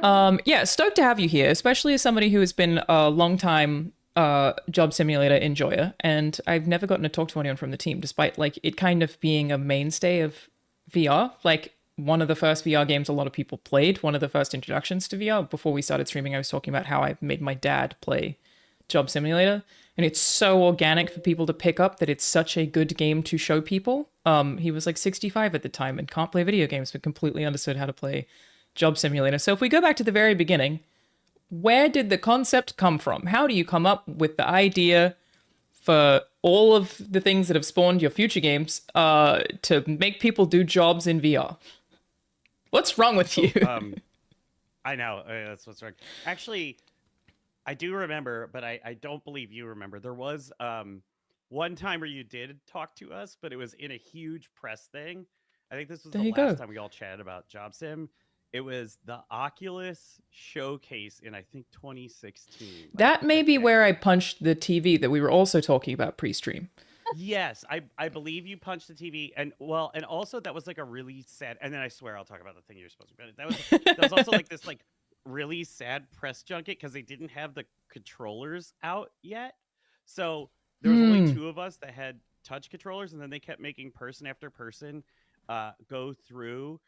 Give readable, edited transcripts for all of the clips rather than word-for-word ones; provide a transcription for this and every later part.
Yeah, stoked to have you here, especially as somebody who has been a long time job simulator enjoyer, and I've never gotten to talk to anyone from the team, despite like it kind of being a mainstay of VR. Like one of the first VR games a lot of people played, one of the first introductions to VR. Before we started streaming, I was talking about how I made my dad play Job Simulator, and it's so organic for people to pick up that it's such a good game to show people. He was like 65 at the time and can't play video games, but completely understood how to play Job Simulator. So if we go back to the very beginning, where did the concept come from? How do you come up with the idea for all of the things that have spawned your future games to make people do jobs in VR? What's wrong with you? I know that's what's wrong. Actually, I do remember, but I don't believe you remember. There was one time where you did talk to us, but it was in a huge press thing. I think this was There the you go. last time we all chatted about Job Sim. It was the Oculus showcase in I think 2016. Like That may the be day. where I punched the TV that we were also talking about pre-stream. Yes, I believe you punched the TV, and well, and also that was like a really sad. And then I swear I'll talk about the thing you're supposed to. But that was also like this like really sad press junket because they didn't have the controllers out yet. So there was only Hmm. two of us that had touch controllers, and then they kept making person after person go through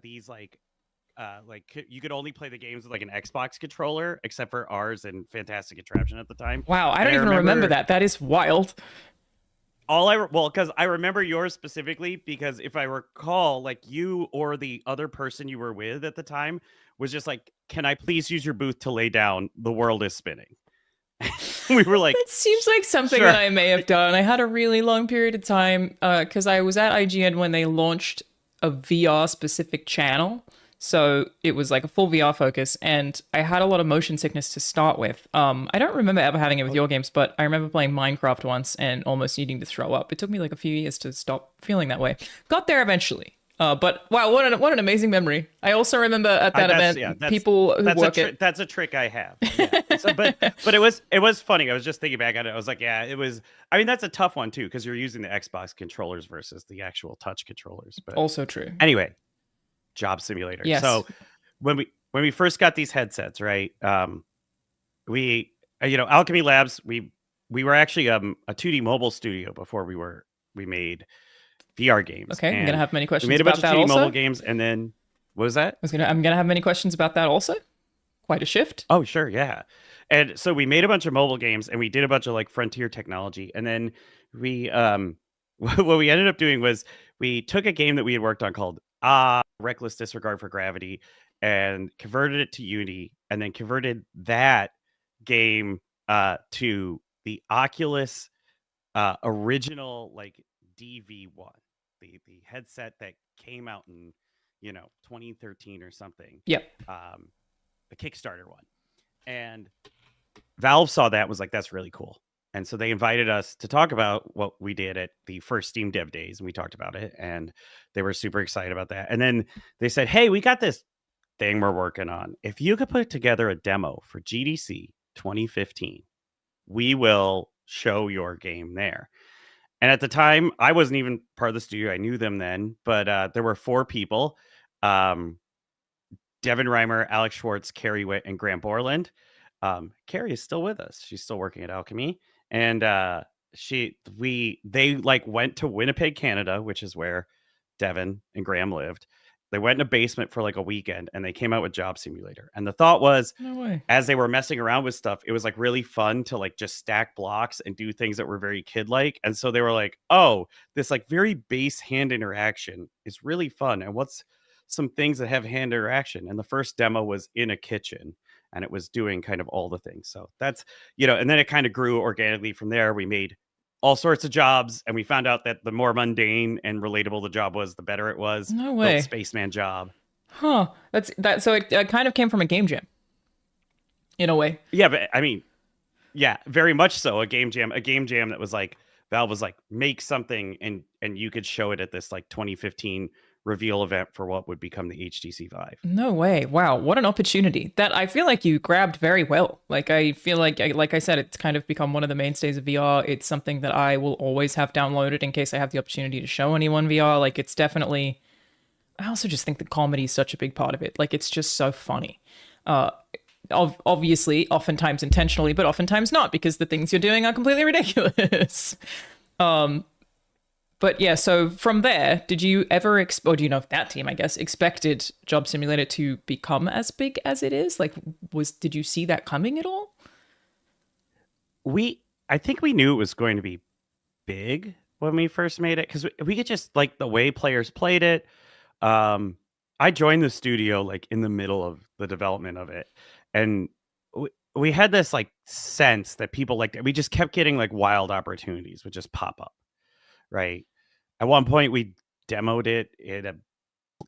these you could only play the games with like an Xbox controller, except for ours and Fantastic Attraction at the time. Wow, I And don't even remember that. That is wild. well, because I remember yours specifically, because if I recall, like you or the other person you were with at the time was just like, "Can I please use your booth to lay down? The world is spinning." We were like, It seems like something that "Sure." I may have done. I had a really long period of time because I was at IGN when they launched a VR specific channel. So it was like a full VR focus, and I had a lot of motion sickness to start with. I don't remember ever having it with Oh, your games, but I remember playing Minecraft once and almost needing to throw up. It took me like a few years to stop feeling that way. Got there eventually. But wow, what an amazing memory! I also remember at that that's event yeah, people who that's a work at that's a trick I have. Yeah. So, but it was funny. I was just thinking back at it. I was like, yeah, it was. I mean, that's a tough one too because you're using the Xbox controllers versus the actual touch controllers. But also true. anyway, Job Simulator. Yes. So when we first got these headsets, right? We Alchemy Labs. We were actually a 2D mobile studio before we made VR games, Okay, I'm gonna and have many we questions made a bunch about of that 2D mobile also. games, and then what was that? I'm gonna have many questions about that also. Quite a shift. Oh, sure, yeah. And so we made a bunch of mobile games, and we did a bunch of like frontier technology, and then we what we ended up doing was we took a game that we had worked on called Reckless Disregard for Gravity and converted it to Unity, and then converted that game to the Oculus original like DV1, the headset that came out in 2013 or something, Yep. um, the Kickstarter one. And Valve saw that, was like, that's really cool. And so they invited us to talk about what we did at the first Steam Dev Days, and we talked about it, and they were super excited about that. And then they said, "Hey, we got this thing we're working on. If you could put together a demo for GDC 2015, we will show your game there." And at the time, I wasn't even part of the studio. I knew them then, but there were four people: um, Devin Reimer, Alex Schwartz, Carrie Witt, and Grant Borland. Carrie is still with us. She's still working at Alchemy, and they like went to Winnipeg, Canada, which is where Devin and Graham lived. They went in a basement for like a weekend, and they came out with Job Simulator. And the thought was, No way. as they were messing around with stuff, it was like really fun to like just stack blocks and do things that were very kid like. And so they were like, "Oh, this like very base hand interaction is really fun. And what's some things that have hand interaction?" And the first demo was in a kitchen, and it was doing kind of all the things. So that's, and then it kind of grew organically from there. We made all sorts of jobs, and we found out that the more mundane and relatable the job was, the better it was. No Built way. Spaceman Job. Huh. That's that. So it kind of came from a game jam, in a way. Yeah, but I mean, yeah, very much so. A game jam that was like, Valve was like, make something, and you could show it at this like 2015 reveal event for what would become the HTC Vive. No way. Wow. What an opportunity. That I feel like you grabbed very well. Like I feel like I said, it's kind of become one of the mainstays of VR. It's something that I will always have downloaded in case I have the opportunity to show anyone VR. Like it's definitely I also just think the comedy is such a big part of it. Like it's just so funny. Uh, Obviously, oftentimes intentionally, but oftentimes not because the things you're doing are completely ridiculous. But yeah, so from there, did you ever, or do you know if that team, I guess, expected Job Simulator to become as big as it is? Like, did you see that coming at all? I think we knew it was going to be big when we first made it because we could just like the way players played it. I joined the studio like in the middle of the development of it, and we had this like sense that people like we just kept getting like wild opportunities would just pop up, right? At one point, we demoed it at a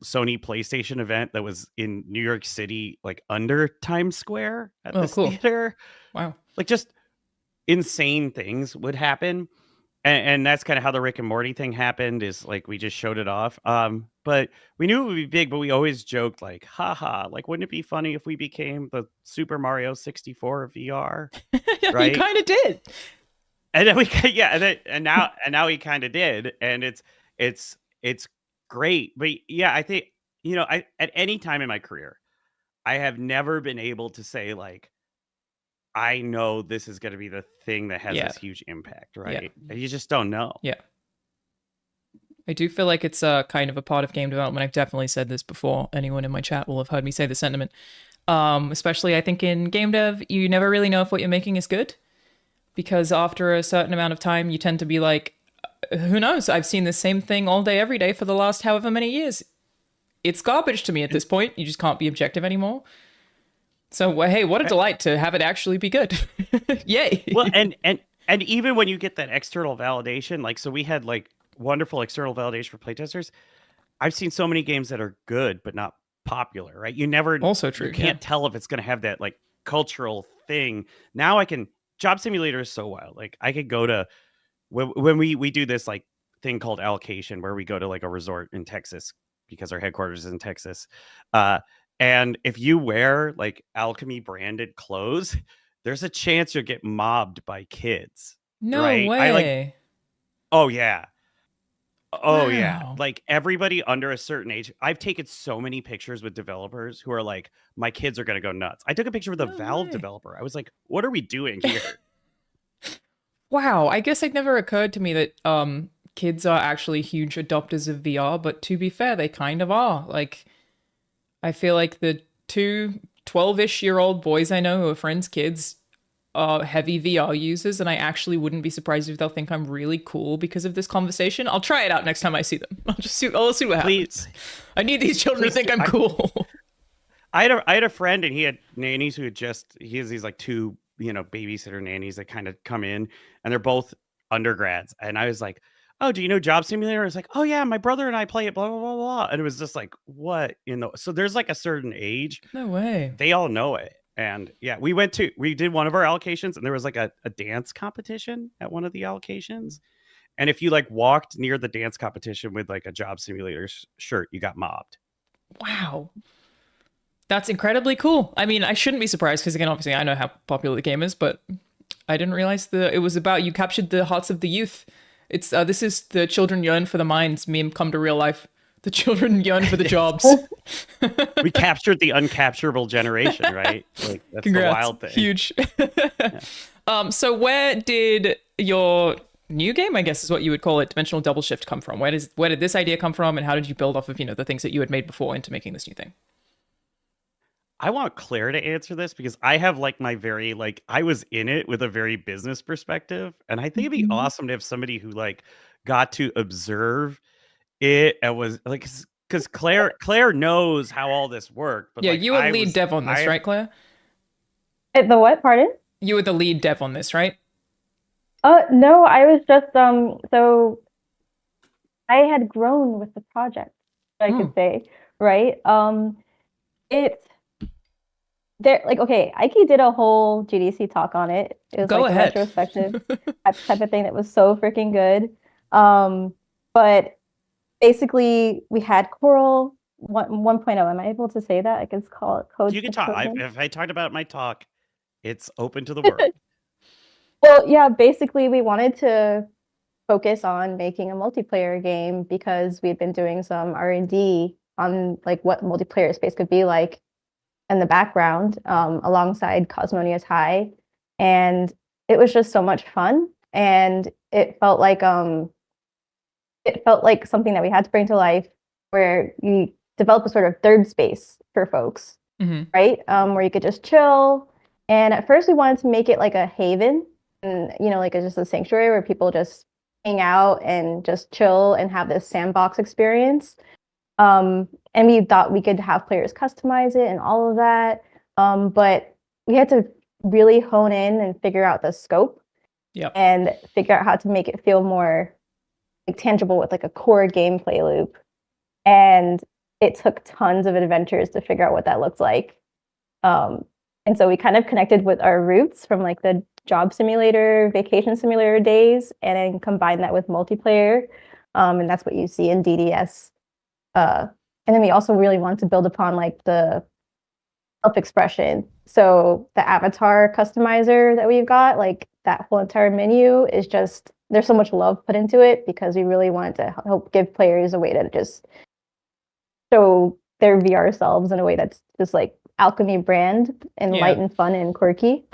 Sony PlayStation event that was in New York City, like under Times Square at Oh, this cool. theater. Wow. Like just insane things would happen. And that's kind of how the Rick and Morty thing happened is like we just showed it off. But we knew it would be big, but we always joked like, haha, like wouldn't it be funny if we became the Super Mario 64 of VR? You Right. kind of did. And then yeah, and now he kind of did. And it's great. But yeah, I think, I at any time in my career, I have never been able to say like, I know this is going to be the thing that has Yeah. this huge impact, Yeah. right? You just don't know. Yeah. I do feel like it's kind of a part of game development. I've definitely said this before. Anyone in my chat will have heard me say the sentiment. Especially, I think in game dev, you never really know if what you're making is good because after a certain amount of time, you tend to be like, who knows? I've seen the same thing all day, every day for the last however many years. It's garbage to me at this point. You just can't be objective anymore. So, well, hey, what a delight to have it actually be good. Yay. Well, and even when you get that external validation, like so we had like wonderful external validation for playtesters. I've seen so many games that are good but not popular, right? You never Also true. You can't tell if it's going to have that like cultural thing. Now I can Job Simulator is so wild. Like I could go to when we do this like thing called allocation where we go to like a resort in Texas because our headquarters is in Texas. And if you wear like Alchemy branded clothes, there's a chance you'll get mobbed by kids. No Right? way. Oh yeah. Oh yeah. Wow. Like everybody under a certain age. I've taken so many pictures with developers who are like, my kids are gonna go nuts. I took a picture with a No Valve way. developer. I was like, what are we doing here? Wow. I guess it never occurred to me that kids are actually huge adopters of VR, but to be fair, they kind of are. Like, I feel like the two 12-ish year old boys I know who are friends' kids are heavy VR users, and I actually wouldn't be surprised if they'll think I'm really cool because of this conversation. I'll try it out next time I see them. I'll see what happens. Please. I need these children to think I'm cool. I had a friend and he had nannies who had he has these like two, babysitter nannies that kind of come in and they're both undergrads. And I was like, oh, do you know Job Simulator? It's like, oh yeah, my brother and I play it, blah, blah, blah, blah. And it was just like, what so there's like a certain age. No way. They all know it. And yeah, we did one of our allocations and there was like a dance competition at one of the allocations. And if you like walked near the dance competition with like a Job Simulator shirt, you got mobbed. Wow. That's incredibly cool. I mean, I shouldn't be surprised because, again, obviously I know how popular the game is, but I didn't realize it was about you captured the hearts of the youth. It's this is the children yearn for the minds meme come to real life. The children yearn for the jobs. We captured the uncapturable generation, right? Like that's Congrats. the wild thing. Huge. Yeah. So where did your new game, I guess is what you would call it, Dimensional Double Shift, come from? Where did this idea come from, and how did you build off of the things that you had made before into making this new thing? I want Claire to answer this because I have like my very I was in it with a very business perspective, and I think it'd be awesome to have somebody who like got to observe it and was like because Claire knows how all this worked. But Yeah, like you were lead dev on this, right, Claire? The what? Pardon? You were the lead dev on this, right? No, I was just so I had grown with the project, I could say, right? It there like okay, Ike did a whole GDC talk on it. It was Go like ahead. a retrospective type of thing that was so freaking good. But basically we had Coral 1.0. Am I able to say that? I can call it code. You can talk. If I talked about my talk, it's open to the world. Well, yeah, basically we wanted to focus on making a multiplayer game because we'd been doing some R&D on like what multiplayer space could be like in the background, alongside Cosmonia's High, and it was just so much fun, and it felt like something that we had to bring to life, where you develop a sort of third space for folks, right? Where you could just chill. And at first, we wanted to make it like a haven, and like just a sanctuary where people just hang out and just chill and have this sandbox experience. And we thought we could have players customize it and all of that. But we had to really hone in and figure out the scope, and figure out how to make it feel more like tangible with like a core gameplay loop. And it took tons of adventures to figure out what that looks like. And so we kind of connected with our roots from like the job simulator, vacation simulator days, and then combined that with multiplayer. And that's what you see in DDS. And then we also really wanted to build upon like the self-expression. So the avatar customizer that we've got, like that whole entire menu is just, there's so much love put into it, because we really wanted to help give players a way to just show their VR selves in a way that's just like Alchemy brand and light and fun and quirky.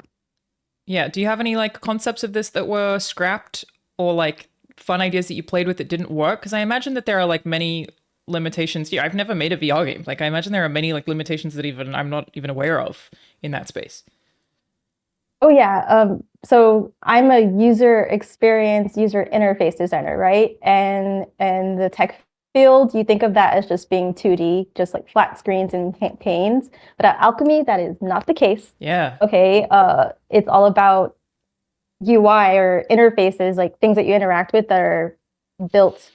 Yeah. Do you have any like concepts of this that were scrapped, or like fun ideas that you played with that didn't work? Because I imagine that there are like many limitations. Yeah, I've never made a VR game. Like I imagine there are many like limitations that even I'm not even aware of in that space. Oh yeah. So I'm a user experience, user interface designer, right? And the tech field, you think of that as just being 2D, just like flat screens and panes. But at Alchemy, that is not the case. Yeah. Okay. It's all about UI or interfaces, like things that you interact with that are built,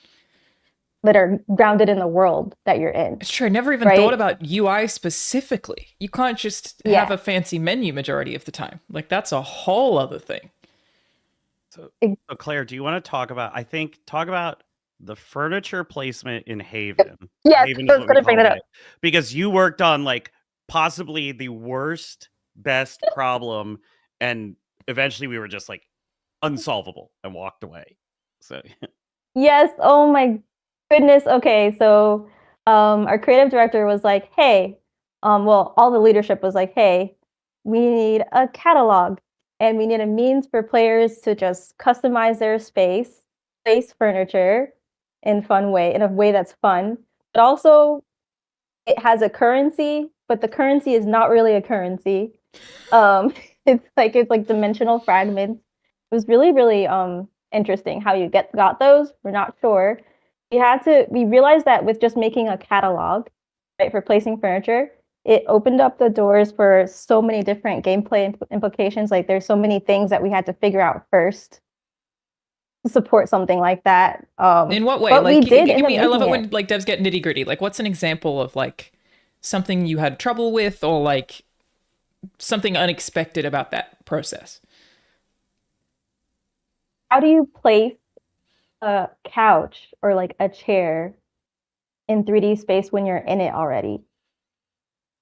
that are grounded in the world that you're in. It's true. I never even thought about UI specifically. You can't just have a fancy menu majority of the time. Like that's a whole other thing. So Claire, do you want to talk about the furniture placement in Haven? Yes, Haven I was going to bring that up. Because you worked on like possibly the best problem, and eventually we were just like unsolvable and walked away. So yes. Oh my goodness. Okay. So our creative director was like, hey, well, all the leadership was like, hey, we need a catalog, and we need a means for players to just customize their space, place furniture in a way that's fun, but also it has a currency, but the currency is not really a currency. It's like dimensional fragments. It was really, really interesting how you got those. We're not sure. We realized that with just making a catalog, right, for placing furniture, it opened up the doors for so many different gameplay implications. Like there's so many things that we had to figure out first to support something like that. In what way? But like, we did. I love it when like devs get nitty gritty. Like, what's an example of like something you had trouble with, or like something unexpected about that process? How do you place a couch or like a chair in 3D space when you're in it already,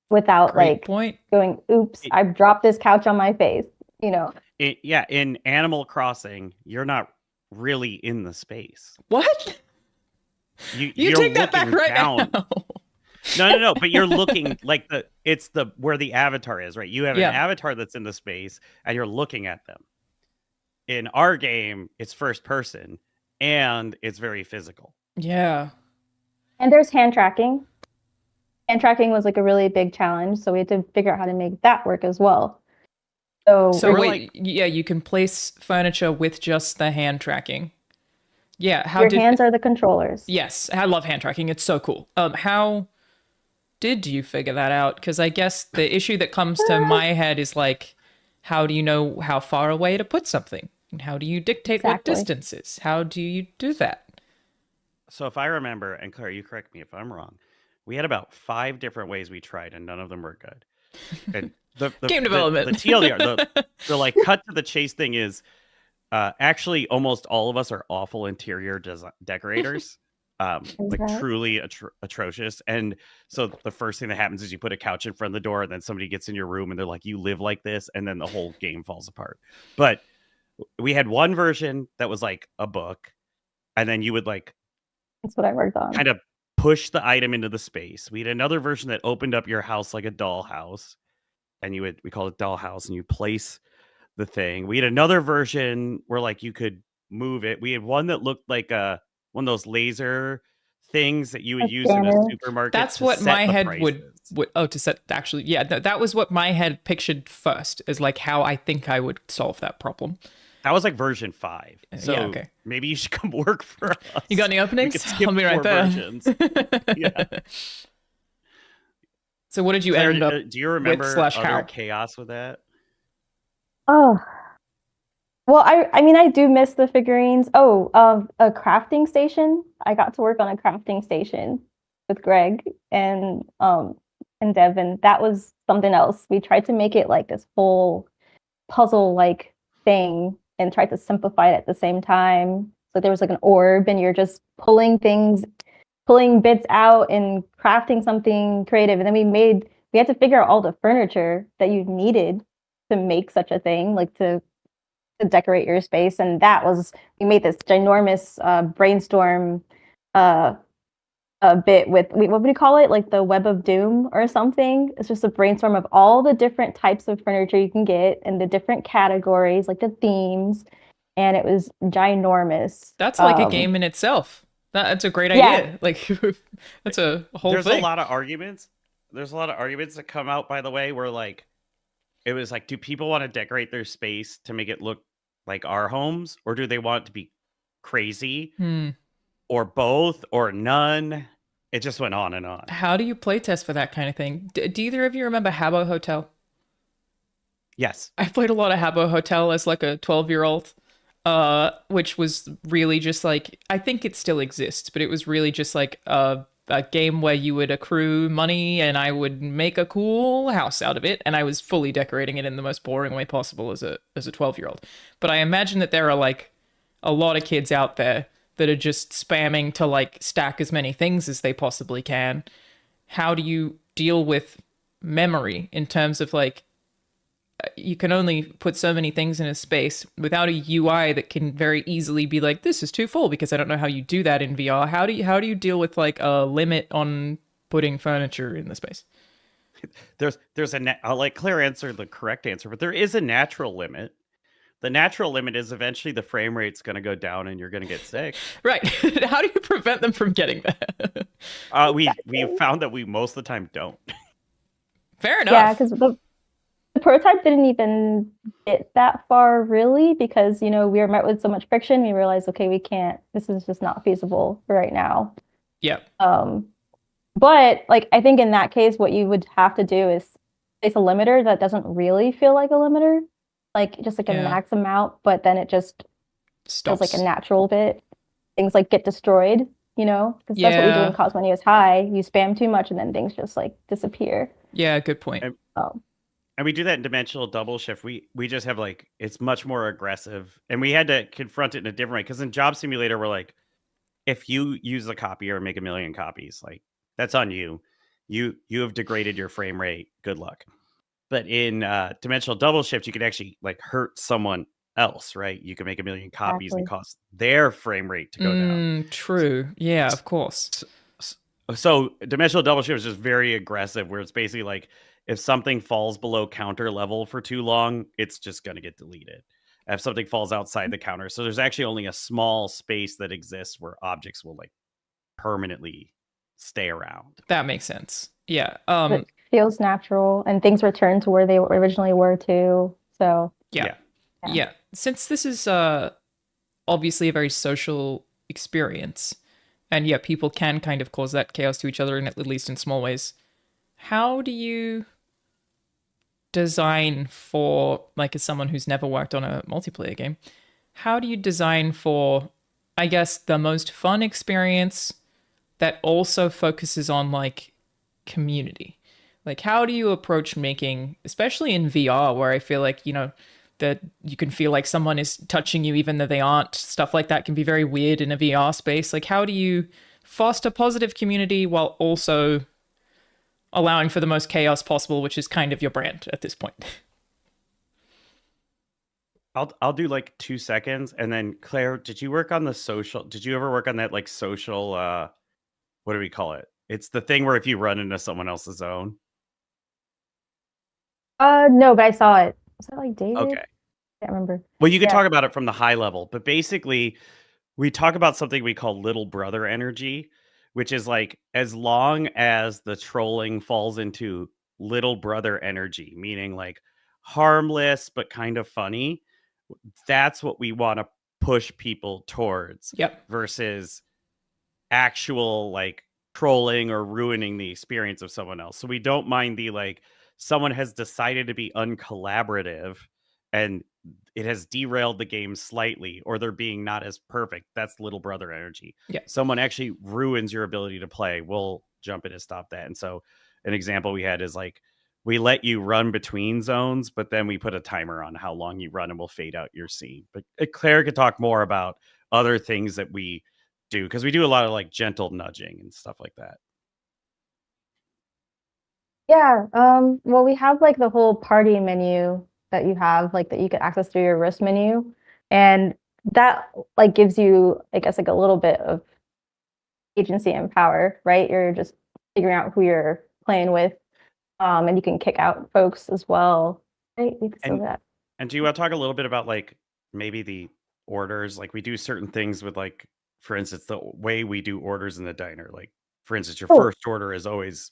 without going, oops, I've dropped this couch on my face, in Animal Crossing, you're not really in the space. What? You take that back right down. Now. No, but you're looking like where the avatar is, right? You have an avatar that's in the space and you're looking at them. In our game, it's first person and it's very physical. Yeah. And there's hand tracking. Hand tracking was like a really big challenge, so we had to figure out how to make that work as well. So wait, you can place furniture with just the hand tracking. Yeah, your hands are the controllers. Yes, I love hand tracking. It's so cool. How did you figure that out? Because I guess the issue that comes to my head is like, how do you know how far away to put something? And how do you dictate what distances? How do you do that? So if I remember, and Claire, you correct me if I'm wrong, we had about 5 different ways we tried, and none of them were good. And the game development, the TLDR, the like cut to the chase thing is, actually almost all of us are awful interior decorators, like truly atrocious. And so the first thing that happens is you put a couch in front of the door, and then somebody gets in your room and they're like, you live like this, and then the whole game falls apart. But we had one version that was like a book, and then you would like, that's what I worked on, kind of push the item into the space. We had another version that opened up your house like a dollhouse, and we call it dollhouse, and you place the thing. We had another version where like you could move it. We had one that looked like one of those laser things that you would use in a scanner. supermarket That's to what set my the head prices. would to set actually yeah that was what my head pictured first is like how I think I would solve that problem. That was like version 5. So yeah, okay. maybe you should come work for us. You got any We openings? could skip I'll be right 4 there. versions. Yeah. So what did you Claire, end up do you remember with / other how? chaos with that? Oh, well, I mean, I do miss the figurines. Oh, a crafting station. I got to work on a crafting station with Greg and Devin. That was something else. We tried to make it like this whole puzzle like thing and tried to simplify it at the same time. So there was like an orb, and you're just pulling bits out and crafting something creative. And then we had to figure out all the furniture that you needed to make such a thing, like to decorate your space. And we made this ginormous brainstorm a bit with what would you call it, like the web of doom or something. It's just a brainstorm of all the different types of furniture you can get and the different categories, like the themes, and it was ginormous. That's like a game in itself. That's a great Yeah. idea. Like that's a whole There's thing. a lot of arguments. There's a lot of arguments that come out, by the way, where like it was like, do people want to decorate their space to make it look like our homes, or do they want it to be crazy, or both, or none? It just went on and on. How do you playtest for that kind of thing? Do either of you remember Habbo Hotel? Yes. I played a lot of Habbo Hotel as like a 12-year-old, which was really just like, I think it still exists, but it was really just like a game where you would accrue money and I would make a cool house out of it, and I was fully decorating it in the most boring way possible as a 12-year-old. But I imagine that there are like a lot of kids out there that are just spamming to like stack as many things as they possibly can. How do you deal with memory in terms of like you can only put so many things in a space without a UI that can very easily be like, this is too full, because I don't know how you do that in VR. How do you deal with like a limit on putting furniture in the space? I'll let Claire answer the correct answer, but there is a natural limit. The natural limit is eventually the frame rate's going to go down and you're going to get sick. Right. How do you prevent them from getting that? We found that we most of the time don't. Fair enough. Yeah, because the prototype didn't even get that far really, because we were met with so much friction. We realized, okay, we can't. This is just not feasible right now. Yeah. But like I think in that case, what you would have to do is place a limiter that doesn't really feel like a limiter, like just like a max amount, but then it just stops. feels like a natural bit. Things like get destroyed, because that's what we do in Cosmonia's High. You spam too much and then things just like disappear. Yeah, good point. And we do that in Dimensional Double Shift. We just have like, it's much more aggressive, and we had to confront it in a different way, because in Job Simulator we're like, if you use a copy or make a million copies, like that's on you. You have degraded your frame rate. Good luck. But in Dimensional Double Shift, you could actually like hurt someone else, right? You can make a million copies and cause their frame rate to go down. True. Yeah, of course. So Dimensional Double Shift is just very aggressive, where it's basically like, if something falls below counter level for too long, it's just going to get deleted. If something falls outside the counter. So there's actually only a small space that exists where objects will like permanently stay around. That makes sense. Yeah. It feels natural, and things return to where they originally were too. So yeah. Since this is obviously a very social experience, and people can kind of cause that chaos to each other, at least in small ways. How do you design for, like, as someone who's never worked on a multiplayer game, how do you design for, I guess, the most fun experience that also focuses on like community? Like, how do you approach making, especially in VR, where I feel like, that you can feel like someone is touching you even though they aren't? Stuff like that can be very weird in a VR space. Like, how do you foster positive community while also allowing for the most chaos possible, which is kind of your brand at this point? I'll do like 2 seconds, and then Claire, did you ever work on that like social what do we call it? It's the thing where if you run into someone else's zone. No, but I saw it. Was that like David? Okay. I can't remember. Well, you could Yeah. talk about it from the high level, but basically we talk about something we call little brother energy, which is like as long as the trolling falls into little brother energy, meaning like harmless but kind of funny, that's what we want to push people towards Yep. versus actual like trolling or ruining the experience of someone else. So we don't mind the like someone has decided to be uncollaborative and it has derailed the game slightly or they're being not as perfect. That's little brother energy. Yeah. Someone actually ruins your ability to play. We'll jump in to stop that. And so an example we had is like we let you run between zones, but then we put a timer on how long you run and we'll fade out your scene. But Claire could talk more about other things that we do because we do a lot of like gentle nudging and stuff like that. Yeah. Well, we have like the whole party menu that you have, like that you could access through your wrist menu, and that like gives you, I guess, like a little bit of agency and power, right? You're just figuring out who you're playing with, and you can kick out folks as well. Right? You can still do that. And do you want to talk a little bit about like maybe the orders? Like we do certain things with like, for instance, the way we do orders in the diner. Like, for instance, your first order is always.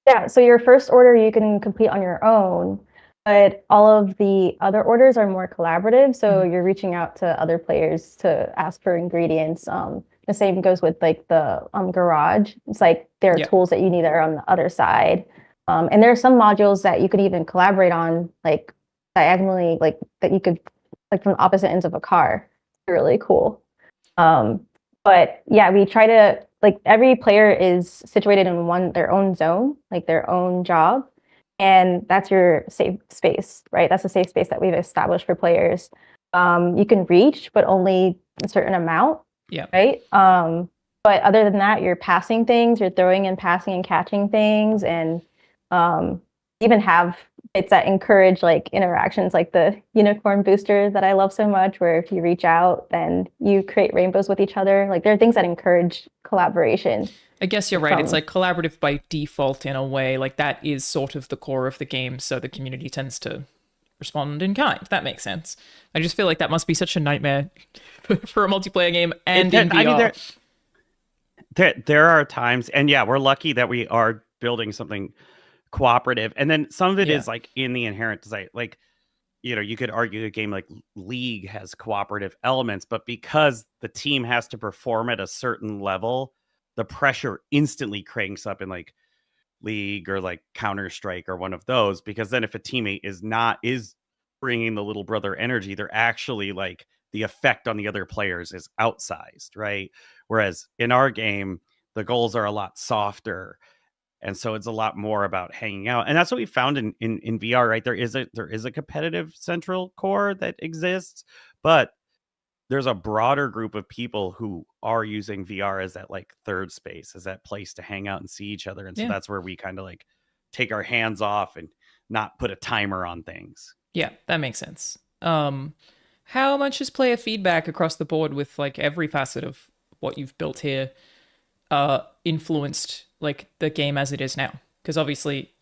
Yeah, so your first order you can complete on your own, but all of the other orders are more collaborative. So you're reaching out to other players to ask for ingredients. The same goes with like the garage. It's like there are tools that you need that are on the other side. And there are some modules that you could even collaborate on, like diagonally, like that you could like from opposite ends of a car. Really cool. But yeah, we try to like every player is situated in their own zone, like their own job, and that's your safe space, right? That's a safe space that we've established for players. You can reach, but only a certain amount. Yeah. Right. But other than that, you're passing things, you're throwing and passing and catching things, and even have bits that encourage like interactions, like the unicorn booster that I love so much, where if you reach out, then you create rainbows with each other. Like there are things that encourage collaboration. I guess you're right. It's like collaborative by default in a way. Like that is sort of the core of the game. So the community tends to respond in kind. That makes sense. I just feel like that must be such a nightmare for a multiplayer game and in VR. I mean, there are times, and yeah, we're lucky that we are building something cooperative, and then some of it is like in the inherent design. Like, you know, you could argue a game like League has cooperative elements, but because the team has to perform at a certain level, the pressure instantly cranks up in like League or like Counter-Strike or one of those, because then if a teammate is bringing the little brother energy, they're actually like the effect on the other players is outsized, right? Whereas in our game, the goals are a lot softer. And so it's a lot more about hanging out. And that's what we found in VR, right? There is a competitive central core that exists, but there's a broader group of people who are using VR as that like third space, as that place to hang out and see each other. And so that's where we kind of like take our hands off and not put a timer on things. Yeah, that makes sense. How much is player feedback across the board with like every facet of what you've built here influenced like the game as it is now? Because obviously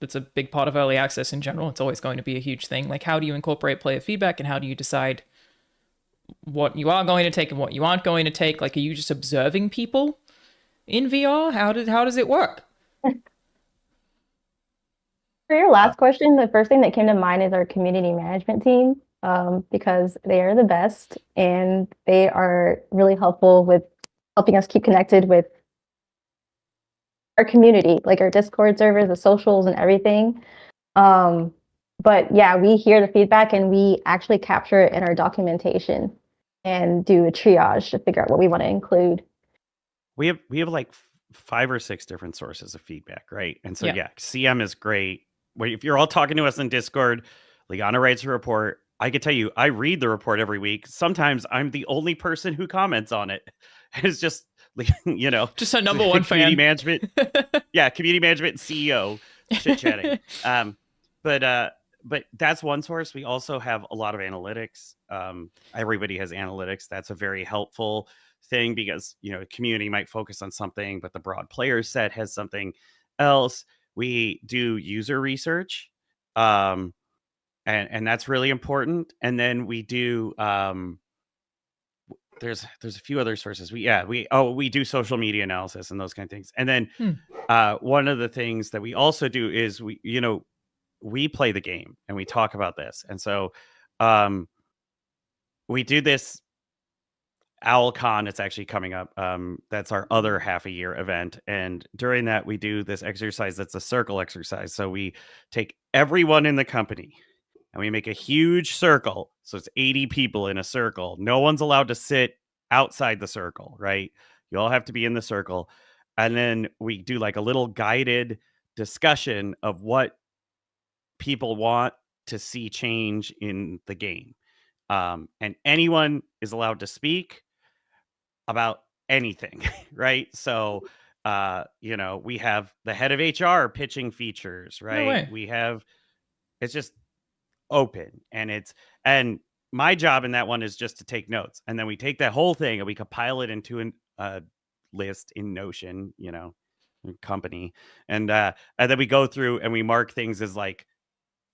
that's a big part of early access in general. It's always going to be a huge thing. Like how do you incorporate player feedback and how do you decide what you are going to take and what you aren't going to take? Like, are you just observing people in VR? How does it work? For your last question, the first thing that came to mind is our community management team, because they are the best and they are really helpful with helping us keep connected with our community, like our Discord servers, the socials, and everything. But yeah, we hear the feedback and we actually capture it in our documentation and do a triage to figure out what we want to include. We have like 5 or 6 different sources of feedback, right? And so yeah CM is great. If you're all talking to us in Discord, Liana writes a report. I can tell you, I read the report every week. Sometimes I'm the only person who comments on it. It's just, you know, just a number one community fan. Management. Yeah, community management and CEO chit chatting. But that's one source. We also have a lot of analytics. Everybody has analytics. That's a very helpful thing because, you know, the community might focus on something, but the broad player set has something else. We do user research. And that's really important. And then we do there's a few other sources. We do social media analysis and those kind of things. And then one of the things that we also do is we play the game and we talk about this. And so we do this OwlCon. It's actually coming up. That's our other half a year event. And during that, we do this exercise that's a circle exercise. So we take everyone in the company and we make a huge circle. So it's 80 people in a circle. No one's allowed to sit outside the circle, right? You all have to be in the circle. And then we do like a little guided discussion of what people want to see change in the game. And anyone is allowed to speak about anything, right? So, we have the head of HR pitching features, right? No way. We have, it's just open, and my job in that one is just to take notes, and then we take that whole thing and we compile it into a list in Notion, company, and then we go through and we mark things as like,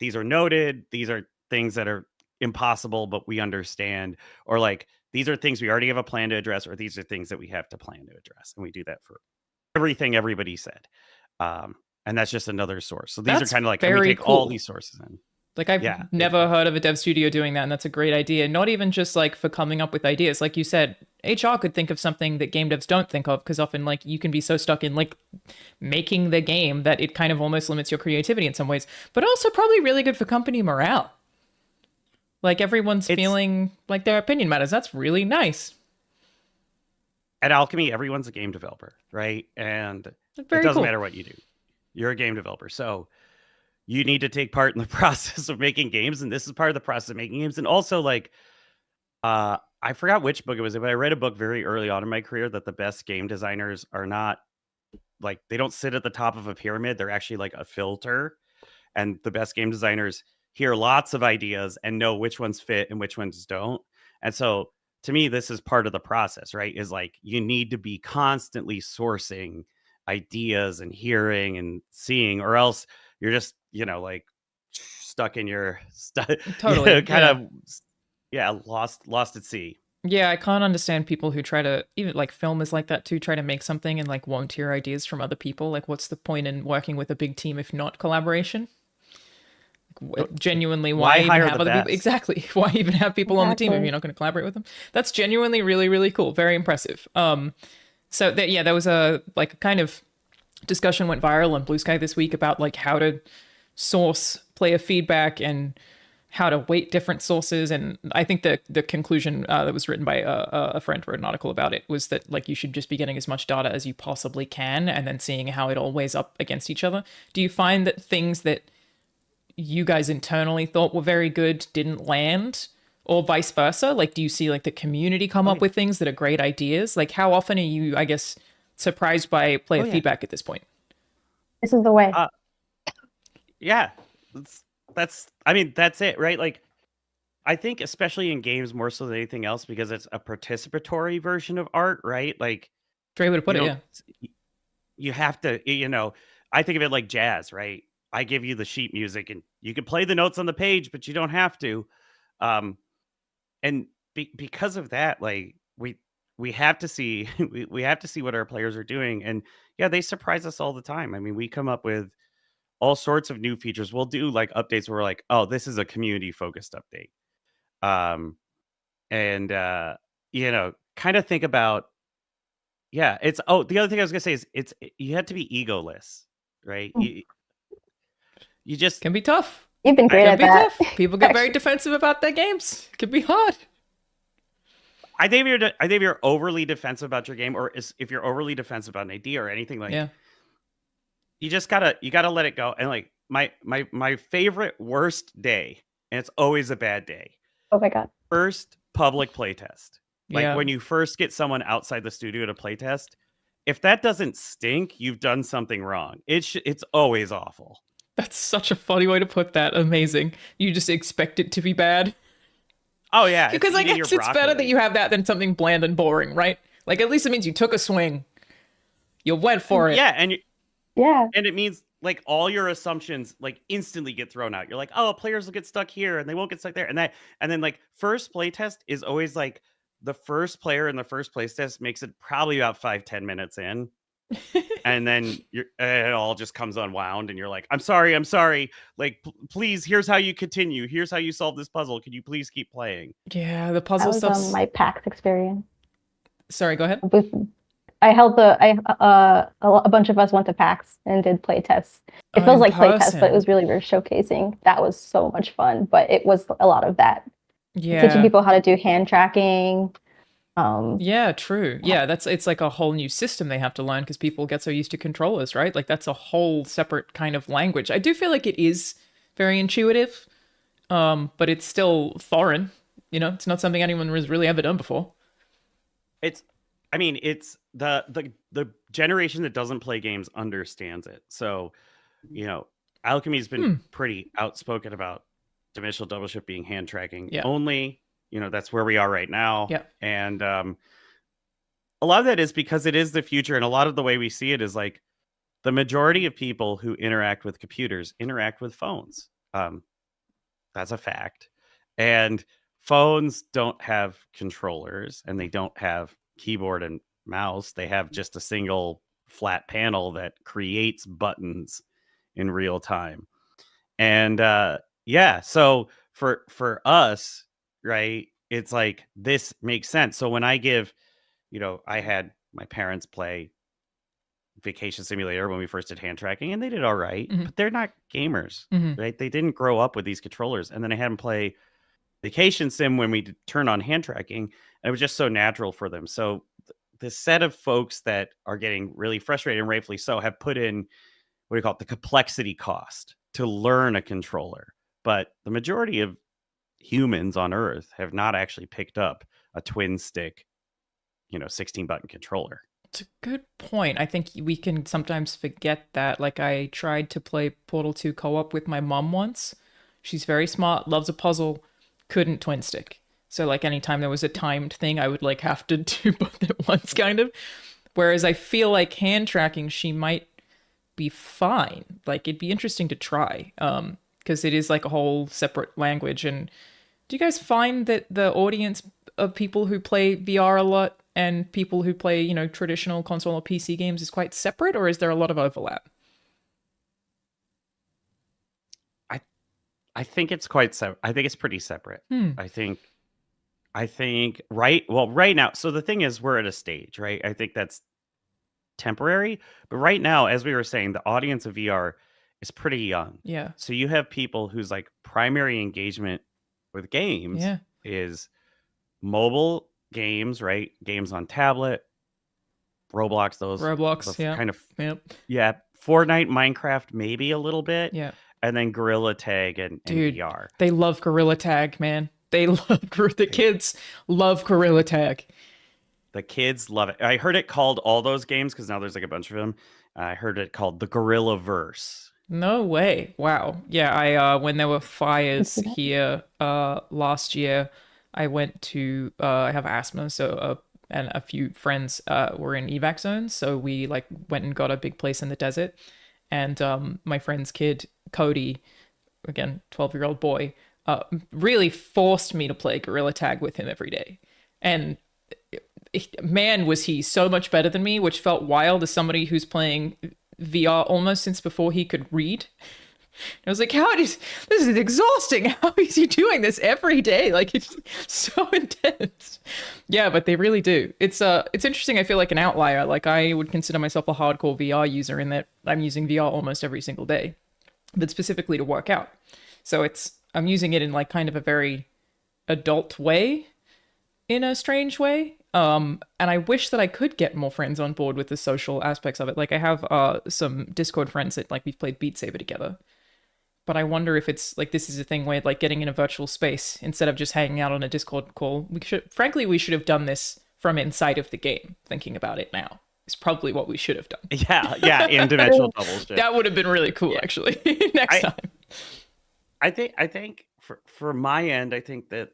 these are noted, these are things that are impossible but we understand, or like, these are things we already have a plan to address, or these are things that we have to plan to address, and we do that for everything everybody said. And that's just another source. So these are kind of like, we take all these sources in. Like, I've never heard of a dev studio doing that, and that's a great idea. Not even just like for coming up with ideas. Like you said, HR could think of something that game devs don't think of, because often like you can be so stuck in like making the game that it kind of almost limits your creativity in some ways, but also probably really good for company morale. Like everyone's feeling like their opinion matters. That's really nice. At Alchemy, everyone's a game developer, right? And it doesn't matter what you do. You're a game developer. So you need to take part in the process of making games. And this is part of the process of making games. And also, like, I forgot which book it was, but I read a book very early on in my career that the best game designers are not, like, they don't sit at the top of a pyramid. They're actually like a filter. And the best game designers hear lots of ideas and know which ones fit and which ones don't. And so to me, this is part of the process, right? Is like, you need to be constantly sourcing ideas and hearing and seeing, or else you're just, like stuck in your totally lost at sea. Yeah, I can't understand people who try to, even like film is like that too, try to make something and like won't hear ideas from other people. Like, what's the point in working with a big team if not collaboration? Genuinely, why even have other people? Exactly. Why even have people on the team if you're not going to collaborate with them? That's genuinely really, really cool. Very impressive. So there was a like kind of discussion went viral on Blue Sky this week about like how to source player feedback and how to weight different sources. And I think the conclusion that was written by a friend wrote an article about it was that like you should just be getting as much data as you possibly can and then seeing how it all weighs up against each other. Do you find that things that you guys internally thought were very good didn't land, or vice versa? Like, do you see like the community come up with things that are great ideas? Like, how often are you, I guess, surprised by player feedback at this point? This is the way. That's it, right? Like, I think especially in games more so than anything else, because it's a participatory version of art, right? Like, great way to put it. Yeah, you have to, I think of it like jazz, right? I give you the sheet music and you can play the notes on the page, but you don't have to. And because of that, like we have to see, we have to see what our players are doing. And yeah, they surprise us all the time. I mean, we come up with all sorts of new features. We'll do like updates where we're like, oh, this is a community focused update. Kind of think about, the other thing I was gonna say is you have to be egoless, right? You just can be tough. You've been great at that. Tough. People get very defensive about their games. It can be hard. I think if you're overly defensive about your game, or if you're overly defensive about an idea or anything, like, you just gotta let it go. And like my favorite worst day, and it's always a bad day. Oh my God. First public playtest. Like when you first get someone outside the studio to playtest, if that doesn't stink, you've done something wrong. It's always awful. That's such a funny way to put that. Amazing. You just expect it to be bad. Oh yeah. Because I guess it's better that you have that than something bland and boring, right? Like, at least it means you took a swing. You went for it. Yeah, Yeah. and it means like all your assumptions like instantly get thrown out. You're like, oh, players will get stuck here and they won't get stuck there. And then like first play test is always like the first player in the first place test makes it probably about 5-10 minutes in. And then it all just comes unwound and you're like, I'm sorry. Like, please, here's how you continue. Here's how you solve this puzzle. Can you please keep playing? Yeah, the That puzzle was stuff. my PAX experience. Sorry, go ahead. A bunch of us went to PAX and did play tests. It feels In like play tests, but person. it was really showcasing. That was so much fun, but it was a lot of that. Teaching Yeah. people how to do hand tracking. Yeah, true. Yeah, it's like a whole new system they have to learn because people get so used to controllers, right? Like that's a whole separate kind of language. I do feel like it is very intuitive, but it's still foreign. You know, it's not something anyone has really ever done before. It's the generation that doesn't play games understands it. So, Alchemy's been pretty outspoken about dimensional double shift being hand tracking only. That's where we are right now. Yeah. And a lot of that is because it is the future, and a lot of the way we see it is like the majority of people who interact with computers interact with phones. That's a fact. And phones don't have controllers and they don't have keyboard and mouse. They have just a single flat panel that creates buttons in real time. And so for us, right, it's like this makes sense. So when I give, I had my parents play Vacation Simulator when we first did hand tracking, and they did all right, but they're not gamers, right? They didn't grow up with these controllers. And then I had them play Vacation Sim when we turn on hand tracking, and it was just so natural for them. So the set of folks that are getting really frustrated, and rightfully so, have put in what do you call it, the complexity cost to learn a controller. But the majority of humans on Earth have not actually picked up a twin stick, 16 button controller. It's a good point. I think we can sometimes forget that. Like, I tried to play Portal 2 co-op with my mom once. She's very smart, loves a puzzle, couldn't twin stick. So, like, anytime there was a timed thing, I would, like, have to do both at once, kind of. Whereas I feel like hand tracking, she might be fine. Like, it'd be interesting to try. Because it is, like, a whole separate language. And do you guys find that the audience of people who play VR a lot and people who play, traditional console or PC games is quite separate, or is there a lot of overlap? I think it's quite separate. I think it's pretty separate. I think right now. So the thing is, we're at a stage, right? I think that's temporary, but right now, as we were saying, the audience of VR is pretty young. Yeah. So you have people whose like primary engagement with games is mobile games, right? Games on tablet, Roblox, those kind of Fortnite, Minecraft, maybe a little bit, and then Gorilla Tag and VR. They love Gorilla Tag, man. They love the kids love Gorilla Tag. The kids love it. I heard it called all those games because now there's like a bunch of them. I heard it called the Gorilla Verse. No way! Wow. Yeah, I when there were fires here last year, I went to I have asthma, so and a few friends were in evac zones, so we like went and got a big place in the desert, and my friend's kid Cody, again 12-year-old boy, really forced me to play Gorilla Tag with him every day, and man was he so much better than me, which felt wild as somebody who's playing VR almost since before he could read. I was like, this is exhausting. How is he doing this every day? Like, it's so intense. Yeah, but they really do. It's interesting. I feel like an outlier. Like, I would consider myself a hardcore VR user in that I'm using VR almost every single day, but specifically to work out. So I'm using it in like kind of a very adult way, in a strange way. And I wish that I could get more friends on board with the social aspects of it. Like, I have some Discord friends that like we've played Beat Saber together. But I wonder if it's like this is a thing where like getting in a virtual space instead of just hanging out on a Discord call. We should have done this from inside of the game. Thinking about it now, is probably what we should have done. Yeah, in dimensional doubles. That would have been really cool, actually. Next time. I think for my end, I think that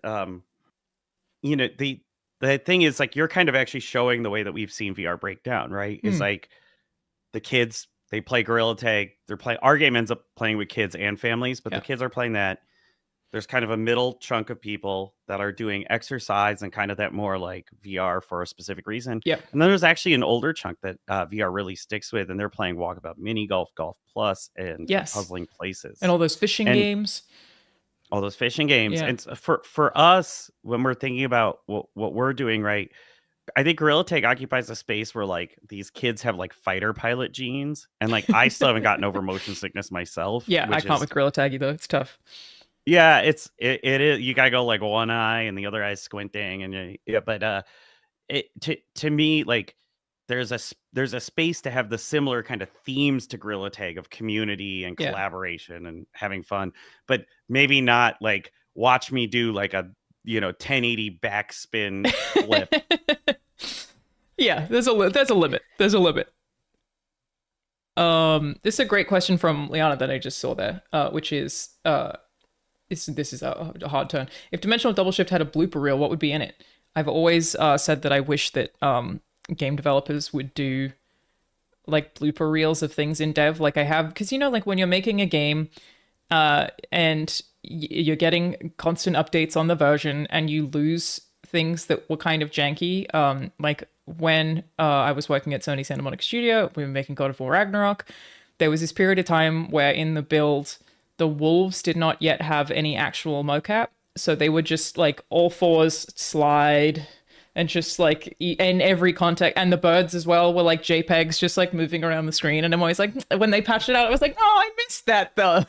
the thing is, like, you're kind of actually showing the way that we've seen VR break down, right? Is like the kids, they play Gorilla Tag. They're playing, our game ends up playing with kids and families, but the kids are playing that. There's kind of a middle chunk of people that are doing exercise and kind of that more like VR for a specific reason. Yeah. And then there's actually an older chunk that VR really sticks with, and they're playing Walkabout Mini Golf, Golf Plus, and Puzzling Places. And all those fishing games. All those fishing games. And for us, when we're thinking about what we're doing, right, I think Gorilla Tag occupies a space where like these kids have like fighter pilot genes, and like I still haven't gotten over motion sickness myself. Yeah, I can't with Gorilla Tag either. It's tough. Yeah, it is. You gotta go like one eye and the other eye squinting, and but to me, like there's a space to have the similar kind of themes to Gorilla Tag of community and collaboration and having fun, but maybe not like watch me do like a 1080 backspin flip. Yeah, there's a limit. There's a limit. This is a great question from Liana that I just saw there, which is this is a hard turn. If Dimensional Double Shift had a blooper reel, what would be in it? I've always said that I wish that game developers would do like blooper reels of things in dev, like I have, because like when you're making a game and you're getting constant updates on the version and you lose things that were kind of janky, like when I was working at Sony Santa Monica Studio, we were making God of War Ragnarok. There was this period of time where in the build, the wolves did not yet have any actual mocap. So they would just like all fours slide and just like in every context. And the birds as well were like JPEGs just like moving around the screen. And I'm always like, when they patched it out, I was like, oh, I missed that though.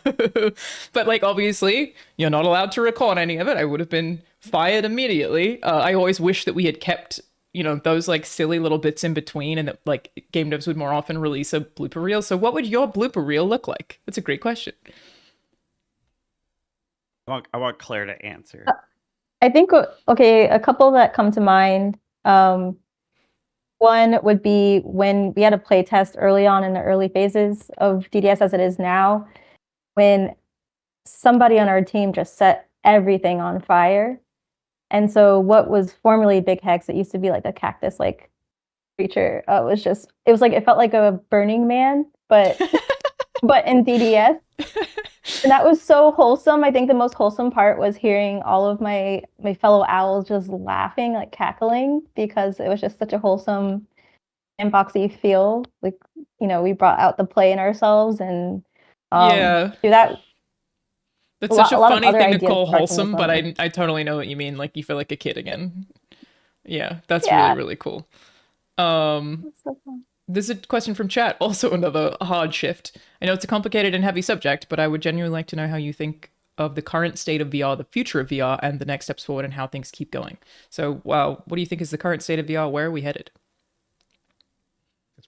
But like, obviously, you're not allowed to record any of it. I would have been fired immediately. I always wish that we had kept those like silly little bits in between, and that like game devs would more often release a blooper reel. So what would your blooper reel look like? That's a great question. I want Claire to answer. I think, okay, a couple that come to mind. One would be when we had a play test early on in the early phases of DDS as it is now, when somebody on our team just set everything on fire. And so what was formerly Big Hex, it used to be like a cactus like creature. It felt like a Burning Man, but but in DDS. And that was so wholesome. I think the most wholesome part was hearing all of my fellow owls just laughing, like cackling, because it was just such a wholesome sandboxy feel. Like, we brought out the play in ourselves and do that. That's such a funny thing to call wholesome, but I totally know what you mean. Like you feel like a kid again. Yeah, that's really, really cool. That's so fun. There's a question from chat, also another hard shift. I know it's a complicated and heavy subject, but I would genuinely like to know how you think of the current state of VR, the future of VR, and the next steps forward and how things keep going. So, what do you think is the current state of VR? Where are we headed?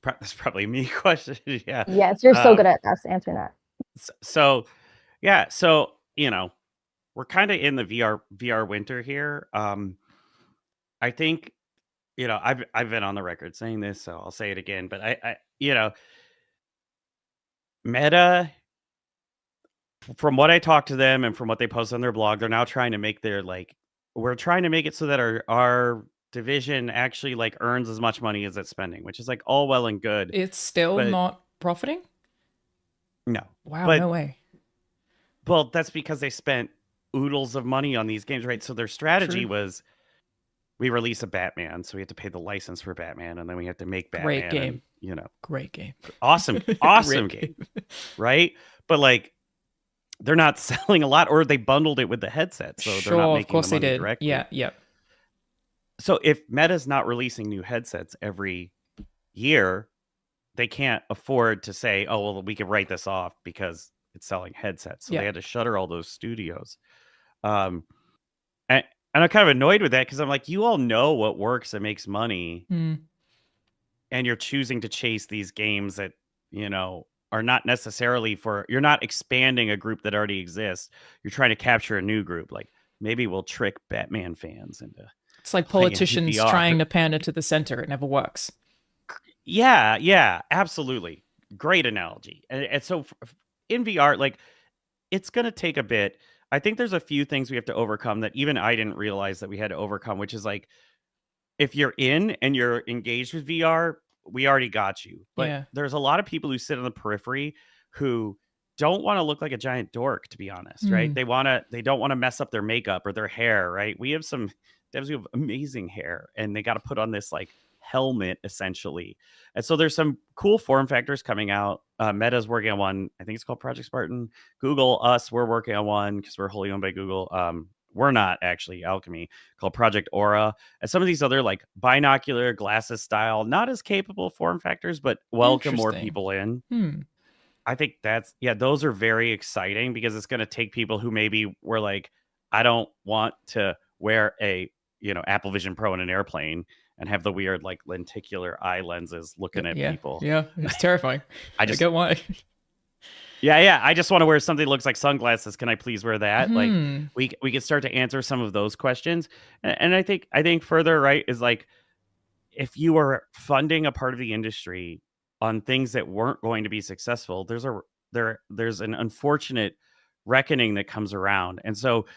That's probably me question. Yeah. Yes, you're so good at us answering that. So we're kind of in the VR winter here. I think. I've been on the record saying this, so I'll say it again. But I Meta, from what I talked to them and from what they post on their blog, they're now trying to make we're trying to make it so that our division actually like earns as much money as it's spending, which is like all well and good. It's still not profiting? No. Wow, no way. Well, that's because they spent oodles of money on these games, right? So their strategy was, we release a Batman, so we have to pay the license for Batman, and then we have to make Batman. Great game. And, great game. Awesome game. Right? But like, they're not selling a lot, or they bundled it with the headset, so they're not making the money directly. Yeah. So if Meta's not releasing new headsets every year, they can't afford to say, oh, well, we can write this off because it's selling headsets. So they had to shutter all those studios. And I'm kind of annoyed with that because I'm like, you all know what works and makes money. And you're choosing to chase these games that, are not necessarily you're not expanding a group that already exists. You're trying to capture a new group. Like maybe we'll trick Batman fans into. It's like politicians trying to pander to the center. It never works. Yeah, absolutely. Great analogy. And so in VR, like it's going to take a bit. I think there's a few things we have to overcome that even I didn't realize that we had to overcome, which is like if you're in and you're engaged with VR, we already got you. But there's a lot of people who sit on the periphery who don't want to look like a giant dork, to be honest, right? They don't want to mess up their makeup or their hair, right? We have some devs who have amazing hair, and they got to put on this like helmet essentially. And so there's some cool form factors coming out. Meta's working on one. I think it's called Project Spartan. Google, we're working on one because we're wholly owned by Google. We're not actually Alchemy, called Project Aura. And some of these other like binocular glasses style, not as capable form factors, but welcome more people in. I think those are very exciting because it's going to take people who maybe were like, I don't want to wear a, Apple Vision Pro in an airplane and have the weird like lenticular eye lenses looking at people. Yeah, it's terrifying. I get why. Yeah. I just want to wear something that looks like sunglasses. Can I please wear that? Like we can start to answer some of those questions. And I think further, right, is like if you are funding a part of the industry on things that weren't going to be successful, there's an unfortunate reckoning that comes around. And so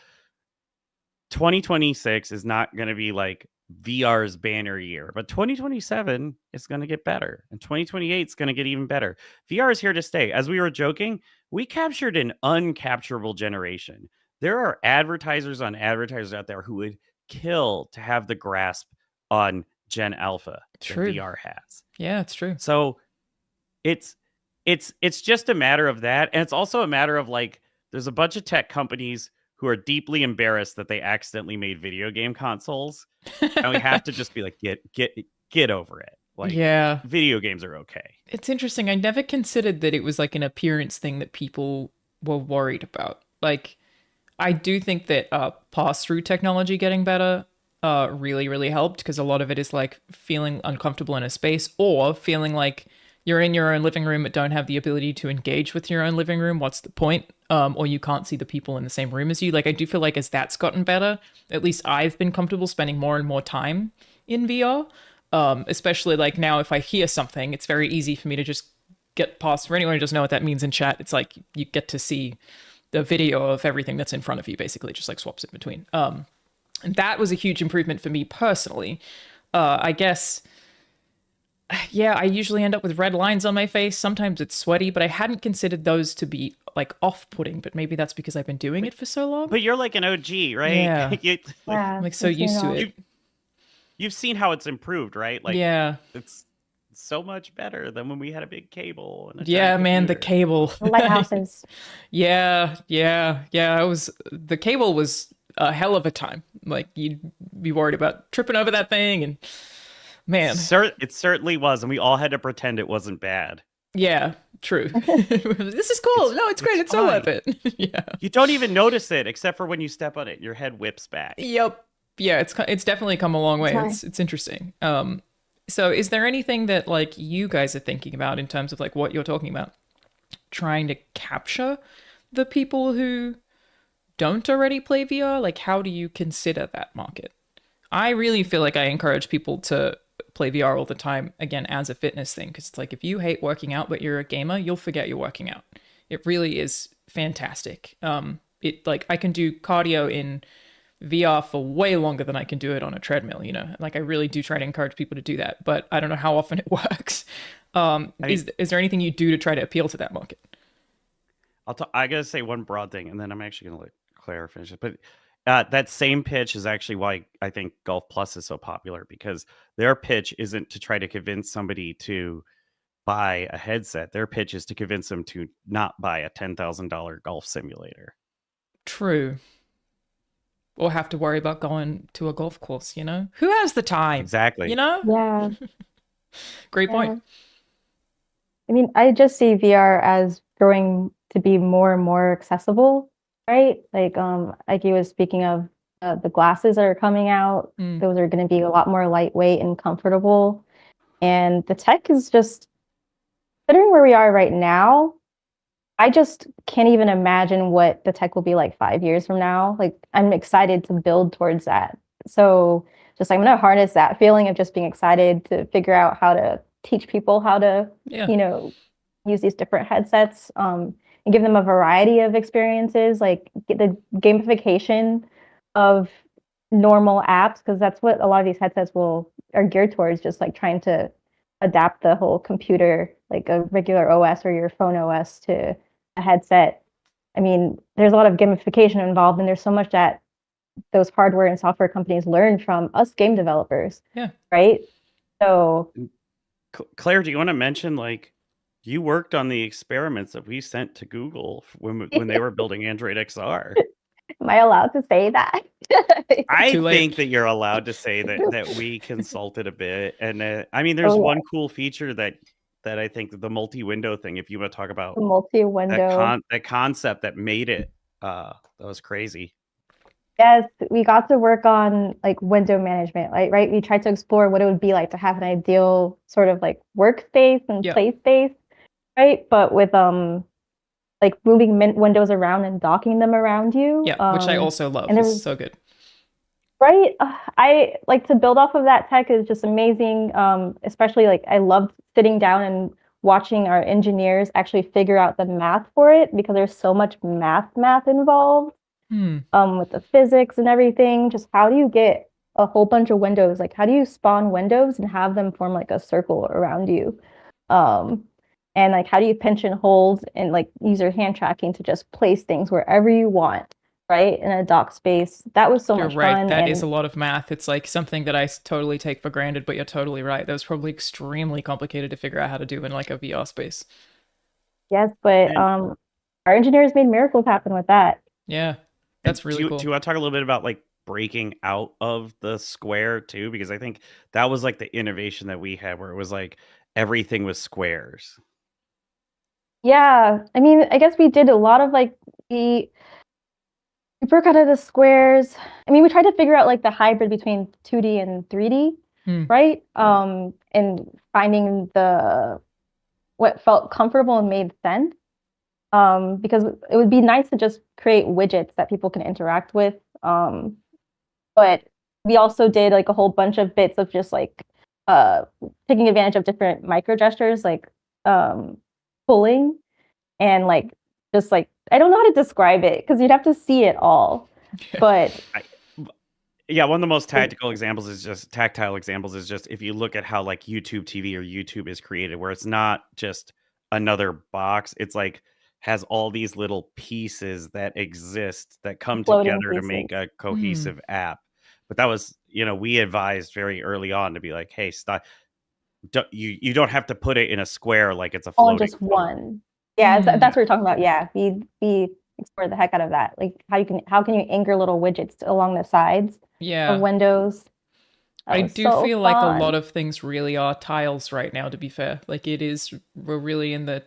2026 is not going to be like VR's banner year, but 2027 is going to get better, and 2028 is going to get even better. VR is here to stay. As we were joking, we captured an uncapturable generation. There are advertisers on advertisers out there who would kill to have the grasp on Gen Alpha that VR has. Yeah, it's true. So it's just a matter of that, and it's also a matter of like there's a bunch of tech companies who are deeply embarrassed that they accidentally made video game consoles. And we have to just be like, get over it. Like, video games are okay. It's interesting. I never considered that it was like an appearance thing that people were worried about. Like, I do think that pass-through technology getting better really, really helped, because a lot of it is like feeling uncomfortable in a space or feeling like you're in your own living room but don't have the ability to engage with your own living room. What's the point? Or you can't see the people in the same room as you. Like, I do feel like as that's gotten better, at least I've been comfortable spending more and more time in VR. Especially like now, if I hear something, it's very easy for me to just get past. For anyone who doesn't know what that means in chat, it's like you get to see the video of everything that's in front of you, basically, just like swaps in between. And that was a huge improvement for me personally. I guess... Yeah, I usually end up with red lines on my face. Sometimes it's sweaty, but I hadn't considered those to be like off-putting, but maybe that's because I've been doing it for so long. But you're like an OG, right? Yeah. I'm like so used to it. You've seen how it's improved, right? Like, it's so much better than when we had a big cable. And the cable. Lighthouses. Yeah. The cable was a hell of a time. Like, you'd be worried about tripping over that thing, and man, it certainly was, and we all had to pretend it wasn't bad. Yeah, true. This is cool. It's great. It's so worth it. Yeah. You don't even notice it except for when you step on it. Your head whips back. Yep. Yeah, it's definitely come a long way. It's interesting. So is there anything that like you guys are thinking about in terms of like what you're talking about, trying to capture the people who don't already play VR? Like, how do you consider that market? I really feel like I encourage people to play VR all the time, again, as a fitness thing, because it's like if you hate working out but you're a gamer, you'll forget you're working out. It really is fantastic. It like I can do cardio in VR for way longer than I can do it on a treadmill, Like, I really do try to encourage people to do that, but I don't know how often it works. Is there anything you do to try to appeal to that market? I gotta say one broad thing, and then I'm actually gonna let Claire finish it, but that same pitch is actually why I think Golf Plus is so popular, because their pitch isn't to try to convince somebody to buy a headset. Their pitch is to convince them to not buy a $10,000 golf simulator. True. Or have to worry about going to a golf course, Who has the time? Exactly. Yeah. Great point. I mean, I just see VR as growing to be more and more accessible. Right? Like he was speaking of the glasses that are coming out. Those are going to be a lot more lightweight and comfortable. And the tech is just, considering where we are right now, I just can't even imagine what the tech will be like 5 years from now. Like, I'm excited to build towards that. So just I'm going to harness that feeling of just being excited to figure out how to teach people how to, use these different headsets. And give them a variety of experiences, like the gamification of normal apps, because that's what a lot of these headsets are geared towards, just like trying to adapt the whole computer, like a regular OS or your phone OS, to a headset. I mean, there's a lot of gamification involved, and there's so much that those hardware and software companies learn from us game developers. Yeah. Right. So, Claire, do you want to mention, like, you worked on the experiments that we sent to Google when they were building Android XR? am I allowed to say that? I Too late. think that you're allowed to say that we consulted a bit, and I mean, there's one cool feature that I think the multi-window thing. If you want to talk about The multi-window, that concept that made it, that was crazy. yes, we got to work on like window management, like, right? We tried to explore what it would be like to have an ideal sort of like workspace and Yeah. play space, right? But with like moving windows around and docking them around you. Yeah, which I also love. and there It's was, so good. right? I like to build off of that tech is just amazing. Especially like I loved sitting down and watching our engineers actually figure out the math for it, because there's so much math involved. With the physics and everything. Just how do you get a whole bunch of windows? Like, how do you spawn windows and have them form like a circle around you? And like, how do you pinch and hold and like use your hand tracking to just place things wherever you want, right? In a dock space. That was so You're much right. fun. That and is a lot of math. It's like something that I totally take for granted, but you're totally right. That was probably extremely complicated to figure out how to do in like a VR space. yes, but our engineers made miracles happen with that. Yeah, that's really cool. Do you want to talk a little bit about like breaking out of the square too? Because I think that was like the innovation that we had, where it was like everything was squares. Yeah, I mean, I guess we did a lot of like we broke out of the squares. I mean, we tried to figure out like the hybrid between 2D and 3D, right? And finding what felt comfortable and made sense. Because it would be nice to just create widgets that people can interact with. But we also did like a whole bunch of bits of just like taking advantage of different micro gestures, like pulling and like just like I don't know how to describe it because you'd have to see it all. But yeah, one of the most tactile examples is just if you look at how like YouTube TV or YouTube is created, where it's not just another box, it's like has all these little pieces that exist that come together to make a cohesive app. But that was, we advised very early on to be like, hey, stop. You don't have to put it in a square like it's a floating. Just one. Yeah, that's what we're talking about. Yeah, we explored the heck out of that. Like how can you anchor little widgets along the sides of windows? I do feel like a lot of things really are tiles right now, to be fair. Like we're really in the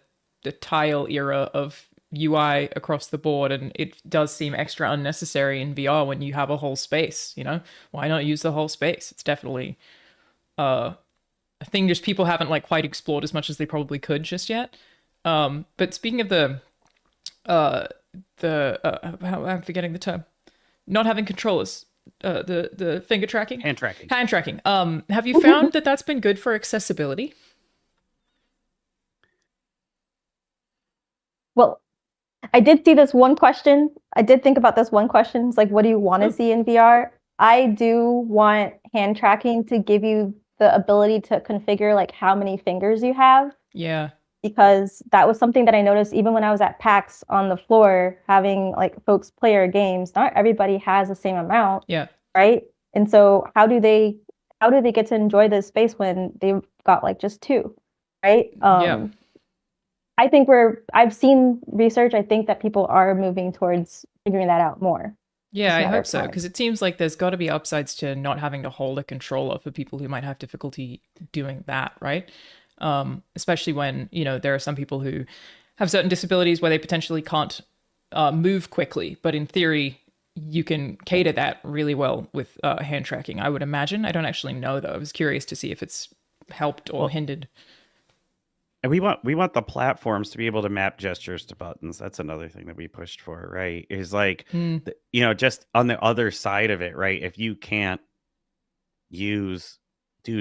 tile era of UI across the board, and it does seem extra unnecessary in VR when you have a whole space, Why not use the whole space? It's definitely a thing just people haven't like quite explored as much as they probably could just yet. But speaking of I'm forgetting the term. Not having controllers. The finger tracking? Hand tracking. Hand tracking. Have you found that that's been good for accessibility? Well, I did see this one question. I did think about this one question. It's like, what do you want to see in VR? I do want hand tracking to give you the ability to configure like how many fingers you have. Yeah. Because that was something that I noticed even when I was at PAX on the floor having like folks play our games. Not everybody has the same amount. Yeah. Right. And so how do they get to enjoy this space when they've got like just two? Right. Yeah. I think I've seen research. I think that people are moving towards figuring that out more. Yeah, I hope so, because it seems like there's got to be upsides to not having to hold a controller for people who might have difficulty doing that, right? Especially when, there are some people who have certain disabilities where they potentially can't move quickly, but in theory, you can cater that really well with hand tracking, I would imagine. I don't actually know, though. I was curious to see if it's helped or hindered. And we want the platforms to be able to map gestures to buttons. That's another thing that we pushed for, right? Is like, just on the other side of it, right? If you can't do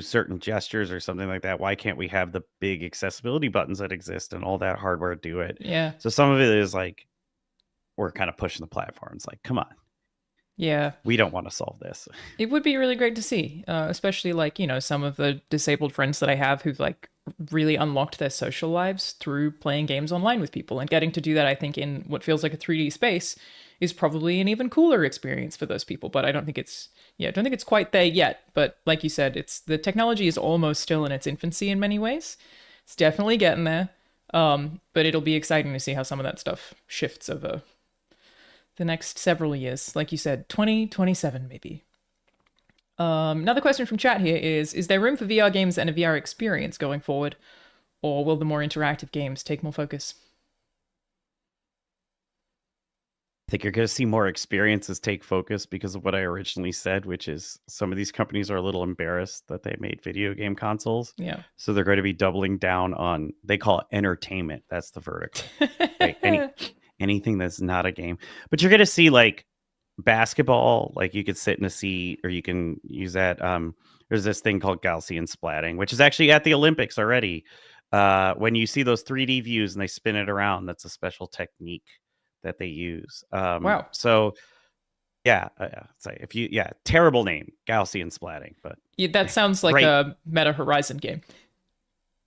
certain gestures or something like that, why can't we have the big accessibility buttons that exist and all that hardware do it? Yeah. So some of it is like, we're kind of pushing the platforms. Like, come on. Yeah. We don't want to solve this. It would be really great to see, especially like, you know, some of the disabled friends that I have who've like really unlocked their social lives through playing games online with people, and getting to do that, I think, in what feels like a 3D space is probably an even cooler experience for those people. But I don't think it's, yeah, I don't think it's quite there yet. But like you said, it's the technology is almost still in its infancy in many ways. It's definitely getting there. But it'll be exciting to see how some of that stuff shifts over the next several years. Like you said, 2027 maybe. Another question from chat here is there room for VR games and a VR experience going forward, or will the more interactive games take more focus? I think you're going to see more experiences take focus because of what I originally said, which is some of these companies are a little embarrassed that they made video game consoles. Yeah. So they're going to be doubling down on, they call it entertainment. That's the vertical. Right? Anything that's not a game. But you're going to see like basketball, like you could sit in a seat, or you can use that. There's this thing called Gaussian splatting, which is actually at the Olympics already. When you see those 3D views and they spin it around, that's a special technique that they use. Wow. So yeah, if you, terrible name, Gaussian splatting, but Yeah, that sounds like great. a Meta Horizon game.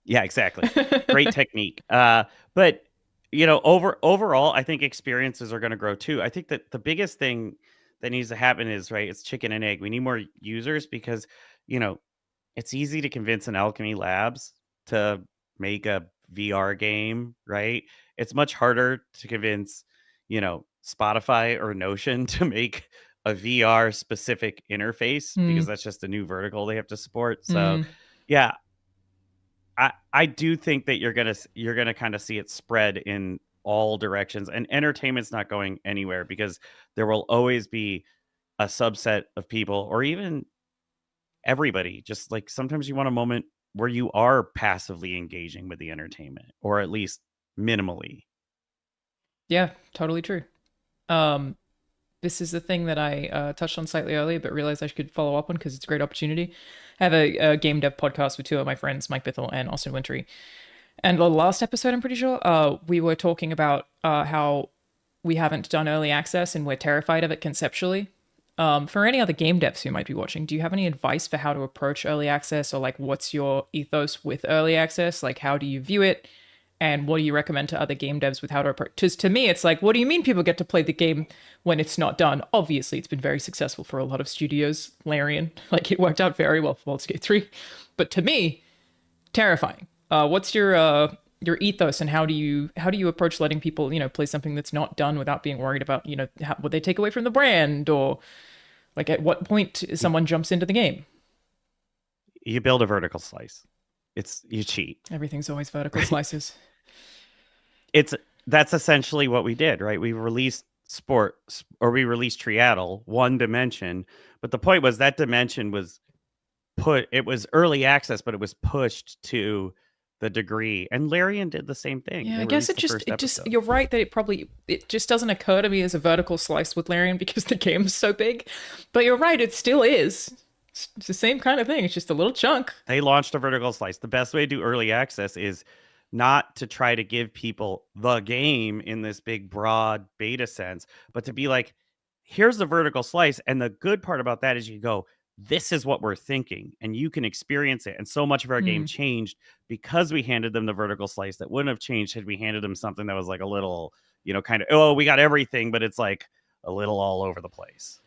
Yeah, exactly. Great technique. But you know, overall, I think experiences are going to grow too. I think that the biggest thing that needs to happen is, right, it's chicken and egg. We need more users because, you know, it's easy to convince an Alchemy Labs to make a VR game, right? It's much harder to convince, you know, Spotify or Notion to make a VR specific interface because that's just a new vertical they have to support. So, yeah, I do think that you're gonna kind of see it spread in all directions, and entertainment's not going anywhere because there will always be a subset of people, or even everybody. Just like sometimes you want a moment where you are passively engaging with the entertainment, or at least minimally. Yeah, totally true. This is the thing that I touched on slightly earlier, but realized I could follow up on because it's a great opportunity. I have a game dev podcast with two of my friends, Mike Bithell and Austin Wintory. And the last episode, I'm pretty sure, we were talking about how we haven't done early access and we're terrified of it conceptually. For any other game devs who might be watching, do you have any advice for how to approach early access, or like what's your ethos with early access? Like how do you view it? And what do you recommend to other game devs with how to approach? Because to me, it's like, what do you mean people get to play the game when it's not done? Obviously, it's been very successful for a lot of studios. Larian, like it worked out very well for Baldur's Gate 3. But to me, terrifying. What's your ethos, and how do you approach letting people, you know, play something that's not done without being worried about, you know, what they take away from the brand, or like at what point someone jumps into the game? You build a vertical slice. You cheat. Everything's always vertical slices. That's essentially what we did, right? We released we released Triaddle, one dimension, but the point was that dimension was it was early access, but it was pushed to the degree, and Larian did the same thing. Yeah, I guess it just you're right that it just doesn't occur to me as a vertical slice with Larian because the game's so big, but you're right, it still is. It's the same kind of thing. It's just a little chunk. They launched a vertical slice. The best way to do early access is not to try to give people the game in this big, broad beta sense, but to be like, here's the vertical slice. And the good part about that is you go, this is what we're thinking, and you can experience it. And so much of our game changed because we handed them the vertical slice that wouldn't have changed had we handed them something that was like a little, you know, kind of, oh, we got everything, but it's like a little all over the place.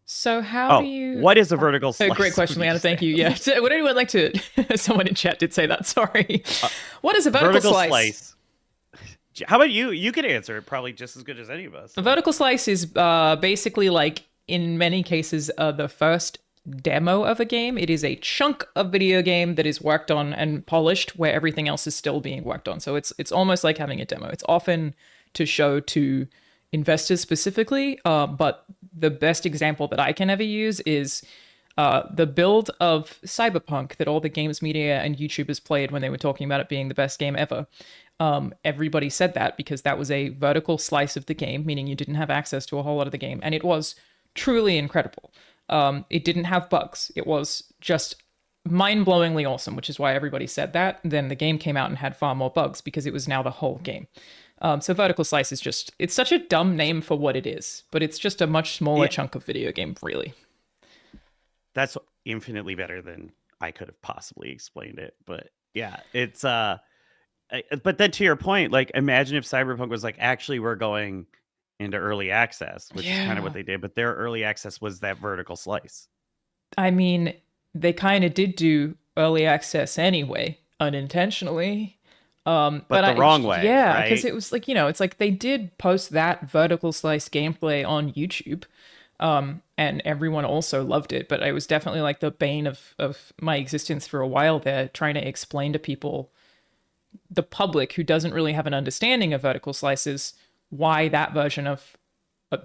So how do you... What is a vertical slice? Great question, Leanna. Thank you. Yeah. Would anyone like to... Someone in chat did say that. Sorry. What is a vertical slice? How about you? You could answer it probably just as good as any of us. A vertical slice is basically like, in many cases, the first demo of a game. It is a chunk of video game that is worked on and polished where everything else is still being worked on. So it's almost like having a demo. It's often to show to investors specifically, but the best example that I can ever use is the build of Cyberpunk that all the games media and YouTubers played when they were talking about it being the best game ever. Everybody said that because that was a vertical slice of the game, meaning you didn't have access to a whole lot of the game, and it was truly incredible. It didn't have bugs. It was just mind-blowingly awesome, which is why everybody said that. Then the game came out and had far more bugs because it was now the whole game. So vertical slice is just, it's such a dumb name for what it is, but it's just a much smaller chunk of video game, really. That's infinitely better than I could have possibly explained it. But yeah, it's but then to your point, like imagine if Cyberpunk was like, actually we're going into early access, which is kind of what they did, but their early access was that vertical slice. I mean, they kind of did do early access anyway, unintentionally. But the wrong way. Yeah, because right? it was like, it's like they did post that vertical slice gameplay on YouTube. And everyone also loved it, but it was definitely like the bane of my existence for a while there, trying to explain to people, the public who doesn't really have an understanding of vertical slices, why that version of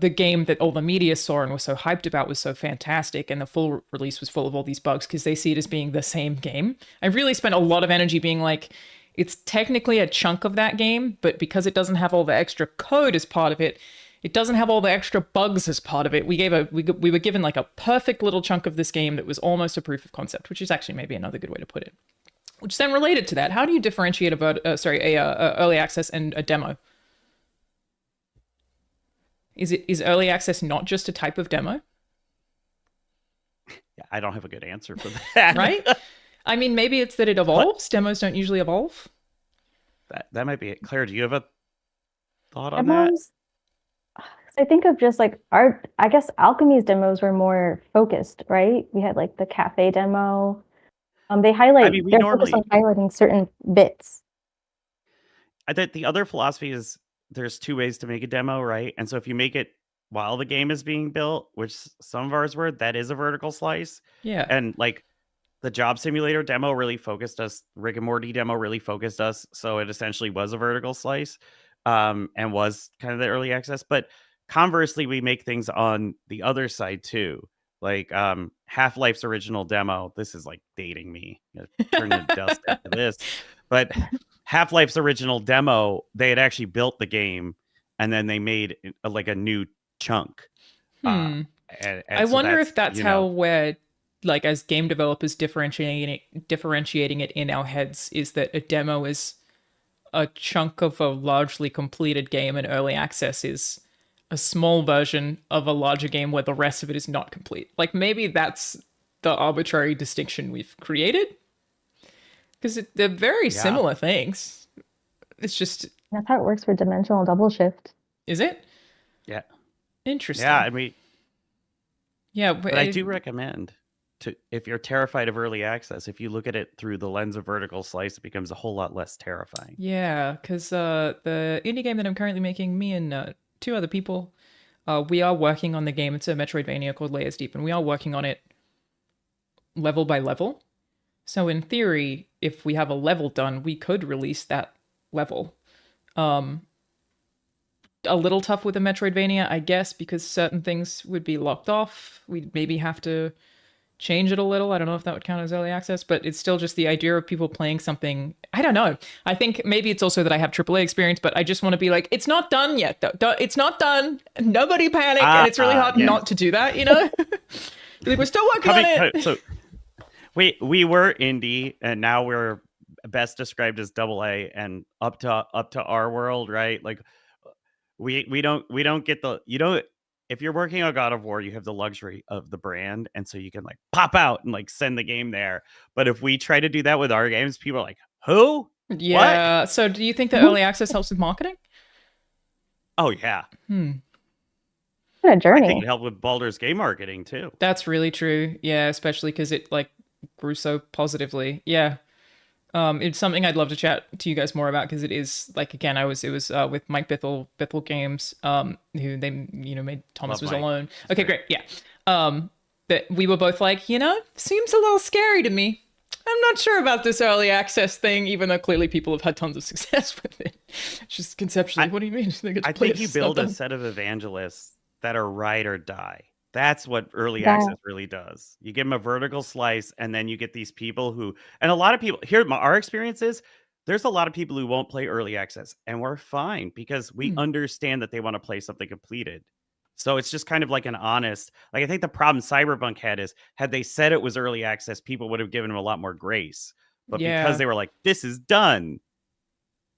the game that all the media saw and was so hyped about was so fantastic, and the full release was full of all these bugs because they see it as being the same game. I really spent a lot of energy being like, it's technically a chunk of that game, but because it doesn't have all the extra code as part of it, it doesn't have all the extra bugs as part of it. We were given like a perfect little chunk of this game that was almost a proof of concept, which is actually maybe another good way to put it. Which then related to that, how do you differentiate a early access and a demo? Is early access not just a type of demo? Yeah, I don't have a good answer for that. Right? I mean, maybe it's that it evolves. Demos don't usually evolve. That might be it. Claire, do you have a thought on that? I think of just like art. I guess Alchemy's demos were more focused, right? We had like the cafe demo. They highlight. They're focused on highlighting certain bits. I think the other philosophy is there's two ways to make a demo, right? And so if you make it while the game is being built, which some of ours were, that is a vertical slice. Yeah. And like the Job Simulator demo really focused us. Rick and Morty demo really focused us. So it essentially was a vertical slice, and was kind of the early access. But conversely, we make things on the other side too. Like Half-Life's original demo. This is like dating me. Turn to dust after this. But Half-Life's original demo, they had actually built the game and then they made like a new chunk. And I so wonder if that's how we're like, as game developers, differentiating it in our heads, is that a demo is a chunk of a largely completed game and early access is a small version of a larger game where the rest of it is not complete. Like maybe that's the arbitrary distinction we've created, because they're very similar things. It's just that's how it works for dimensional double shift. Is it? Yeah. Interesting. Yeah, I mean, yeah, but I do recommend to, if you're terrified of early access, if you look at it through the lens of vertical slice, it becomes a whole lot less terrifying. Yeah, because the indie game that I'm currently making, me and two other people, we are working on the game. It's a Metroidvania called Layers Deep, and we are working on it level by level. So in theory, if we have a level done, we could release that level. A little tough with a Metroidvania, I guess, because certain things would be locked off. We'd maybe have to change it a little. I don't know if that would count as early access, but it's still just the idea of people playing something. I don't know. I think maybe it's also that I have AAA experience, but I just want to be like, it's not done yet, though. It's not done. Nobody panic. And it's really hard not to do that, you know? Like, we're still working on it. So we were indie, and now we're best described as AA, and up to our world, right? Like we don't get the, you know, if you're working on God of War, you have the luxury of the brand, and so you can like pop out and like send the game there. But if we try to do that with our games, people are like, who? Yeah. What? So do you think that early access helps with marketing? Oh yeah. What a journey. I think it helped with Baldur's Gate marketing too. That's really true. Yeah, especially because it like grew so positively. Yeah. It's something I'd love to chat to you guys more about, because it is like, again, it was with Mike Bithell Games, who they made Thomas Was Alone. Okay, great. Yeah. That we were both like, seems a little scary to me. I'm not sure about this early access thing, even though clearly people have had tons of success with it. Just conceptually, what do you mean? I think you build a set of evangelists that are ride or die. That's what early access really does. You give them a vertical slice, and then you get these people who, and a lot of people here, our experience is there's a lot of people who won't play early access, and we're fine because we understand that they want to play something completed. So it's just kind of like an honest, like I think the problem Cyberpunk had is, had they said it was early access, people would have given them a lot more grace. But because they were like, this is done,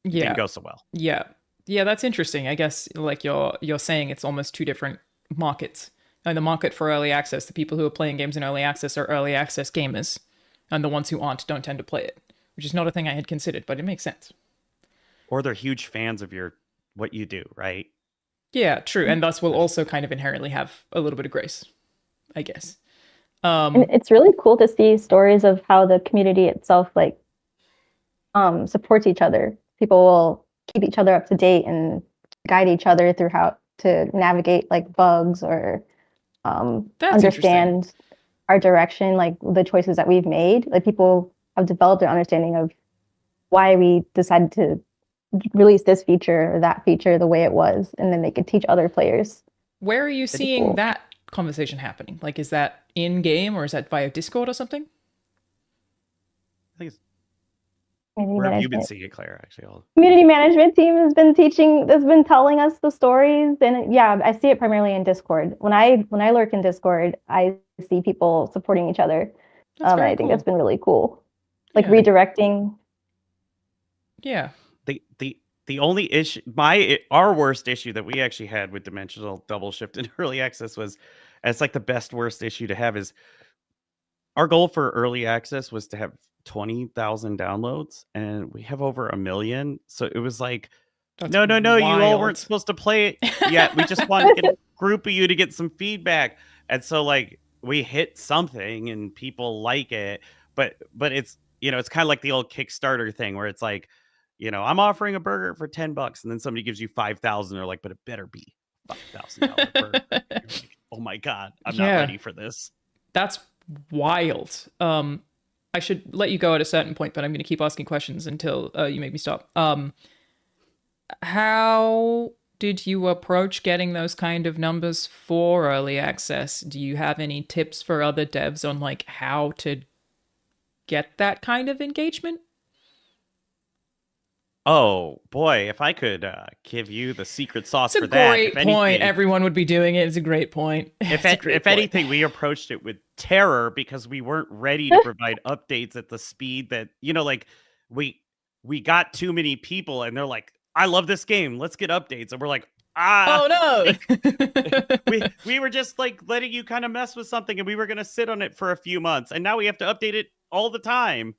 it didn't go so well. Yeah. Yeah, that's interesting. I guess like you're saying it's almost two different markets. And the market for early access, the people who are playing games in early access are early access gamers, and the ones who aren't don't tend to play it, which is not a thing I had considered, but it makes sense. Or they're huge fans of your what you do, right? Yeah, true, and thus will There's also kind of inherently have a little bit of grace, I guess. And it's really cool to see stories of how the community itself like supports each other. People will keep each other up to date and guide each other through how to navigate like bugs or That's interesting. understand our direction, like the choices that we've made. Like people have developed an understanding of why we decided to release this feature or that feature the way it was, and then they could teach other players. Where are you Pretty seeing cool. that conversation happening? Like, is that in game or is that via Discord or something? I think it's Community where have you been management. seeing it, Claire? Actually, all Community management team has been telling us the stories, and yeah, I see it primarily in Discord. When I lurk in Discord, I see people supporting each other, That's and very I think that's cool. been really cool. Like Yeah. redirecting. Yeah. the only issue, our worst issue that we actually had with dimensional double shift in early access was, and it's like the best worst issue to have is our goal for early access was to have 20,000 downloads, and we have over a million. So it was like, That's no, no, no, you all weren't wild. supposed to play it yet. We just want to get a group of you to get some feedback. And so like we hit something and people like it, but it's it's kind of like the old Kickstarter thing where it's like, I'm offering a burger for $10 and then somebody gives you 5,000. They're like, but it better be $5,000 burger. You're like, oh my God, I'm not Yeah, ready for this. that's wild. I should let you go at a certain point, but I'm going to keep asking questions until you make me stop. How did you approach getting those kind of numbers for early access? Do you have any tips for other devs on like how to get that kind of engagement? Oh boy, if I could give you the secret It's sauce a for that, if great point. anything, Everyone would be doing it. It's a great point. if It's a it, great if point. anything, we approached it with terror because we weren't ready to provide updates at the speed that like we we got too many people, and they're like, "I love this game. Let's get updates," and we're like, "Ah." Oh no. We were just like letting you kind of mess with something, and we were gonna sit on it for a few months, and now we have to update it all the time.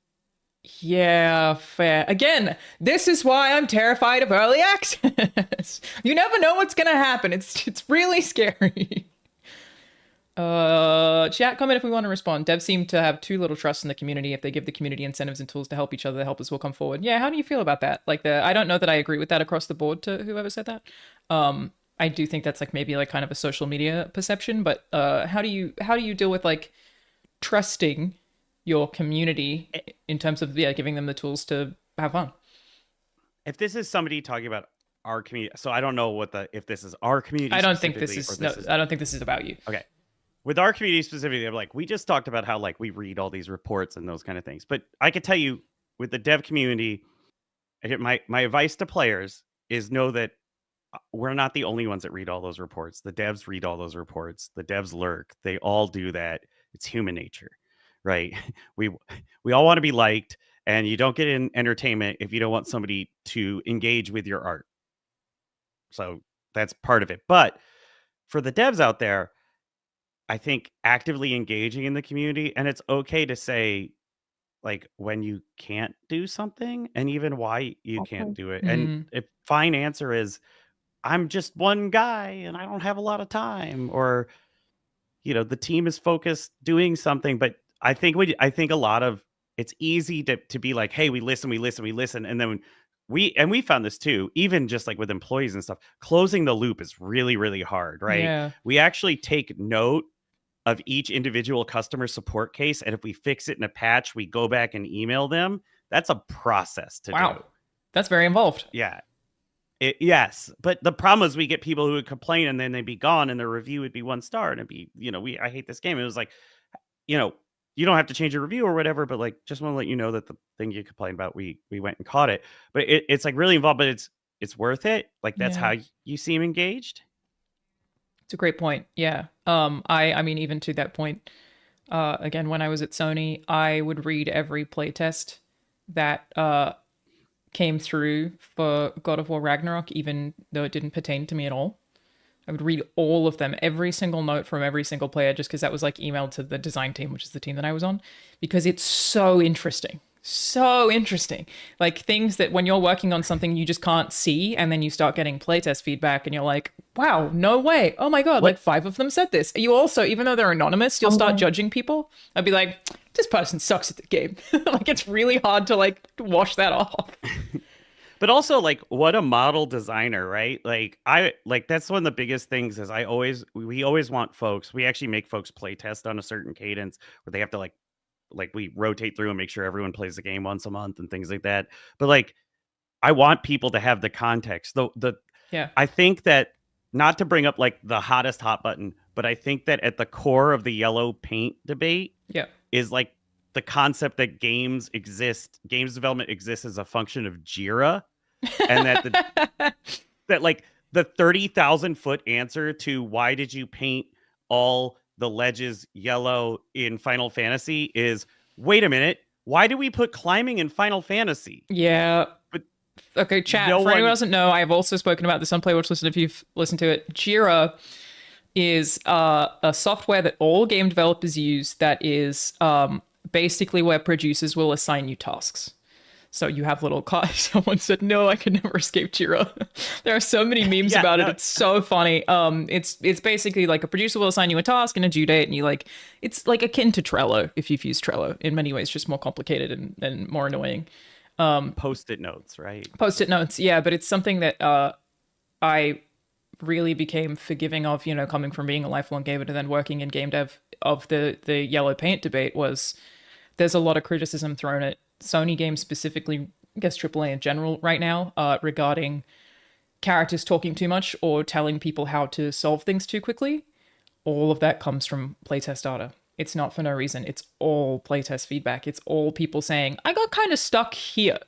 Yeah, fair. Again, this is why I'm terrified of early access. You never know what's gonna happen. It's really scary. Chat comment if we want to respond. Devs seem to have too little trust in the community. If they give the community incentives and tools to help each other, the helpers will come forward. Yeah, how do you feel about that? Like I don't know that I agree with that across the board to whoever said that. I do think that's like maybe like kind of a social media perception, but how do you deal with like trusting your community in terms of giving them the tools to have fun? If this is somebody talking about our community, so I don't know if this is our community I don't think this specifically or is no. this is I don't think this is about you. okay. With our community specifically, I'm like, we just talked about how like we read all these reports and those kind of things. But I could tell you with the dev community, my advice to players is know that we're not the only ones that read all those reports. The devs read all those reports. The devs lurk. They all do that. It's human nature, right? We we all want to be liked, and you don't get in entertainment if you don't want somebody to engage with your art. So that's part of it. But for the devs out there, I think actively engaging in the community, and it's okay to say like when you can't do something and even why you can't Awesome. do it. And Mm, if fine answer is I'm just one guy and I don't have a lot of time, or the team is focused doing something. But I think a lot of it's easy to be like, hey, we listen, we listen, we listen, and then we found this too, even just like with employees and stuff, closing the loop is really, really hard, right? yeah. We actually take note of each individual customer support case, and if we fix it in a patch, we go back and email them. That's a process to do. Wow, that's very involved. Yeah. Yes, but the problem is we get people who would complain and then they'd be gone and their review would be 1 star and it'd be, I hate this game. It was like, you know, you don't have to change your review or whatever, but like just want to let you know that the thing you complained about, we went and caught it. But it's like really involved, but it's worth it. Like that's Yeah, how you seem engaged. it's a great point. Yeah. I mean, even to that point, again, when I was at Sony, I would read every playtest that came through for God of War Ragnarok, even though it didn't pertain to me at all. I would read all of them, every single note from every single player, just because that was like emailed to the design team, which is the team that I was on, because it's so interesting. So interesting. Like things that when you're working on something you just can't see, and then you start getting playtest feedback and you're like, wow, no way. Oh my God, like 5 of them said this. You also, even though they're anonymous, you'll start judging people. I'd be like, this person sucks at the game. Like it's really hard to like wash that off. But also, like, what a model designer, right? Like, that's one of the biggest things is we always want folks, we actually make folks play test on a certain cadence where they have to like we rotate through and make sure everyone plays the game once a month and things like that. But like, I want people to have the context. Yeah. I think that, not to bring up like the hottest hot button, but I think that at the core of the yellow paint debate is like the concept that games development exists as a function of JIRA, and that like the 30,000-foot answer to why did you paint all the ledges yellow in Final Fantasy is, wait a minute, why do we put climbing in Final Fantasy? Yeah. But okay, chat. For anyone who doesn't know, I've also spoken about this on Playwatch Listen if you've listened to it. JIRA is a software that all game developers use that is basically where producers will assign you tasks. So you have little cards. Someone said, no, I can never escape JIRA. There are so many memes about it. It's so funny. It's basically like a producer will assign you a task and a due date, and you like, it's like akin to Trello if you've used Trello. In many ways, just more complicated and more annoying. Post-it notes, right? Post-it notes, yeah. But it's something that I really became forgiving of, coming from being a lifelong gamer to then working in game dev, of the yellow paint debate. Was there's a lot of criticism thrown at Sony games specifically, I guess AAA in general right now, regarding characters talking too much or telling people how to solve things too quickly. All of that comes from playtest data. It's not for no reason. It's all playtest feedback. It's all people saying, I got kind of stuck here.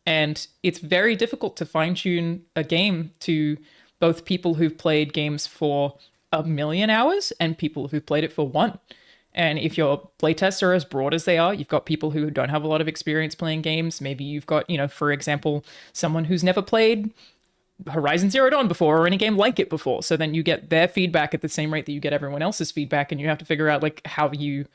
And it's very difficult to fine-tune a game to both people who've played games for 1 million hours and people who've played it for 1. And if your playtests are as broad as they are, you've got people who don't have a lot of experience playing games. Maybe you've got, for example, someone who's never played Horizon Zero Dawn before or any game like it before. So then you get their feedback at the same rate that you get everyone else's feedback, and you have to figure out like how you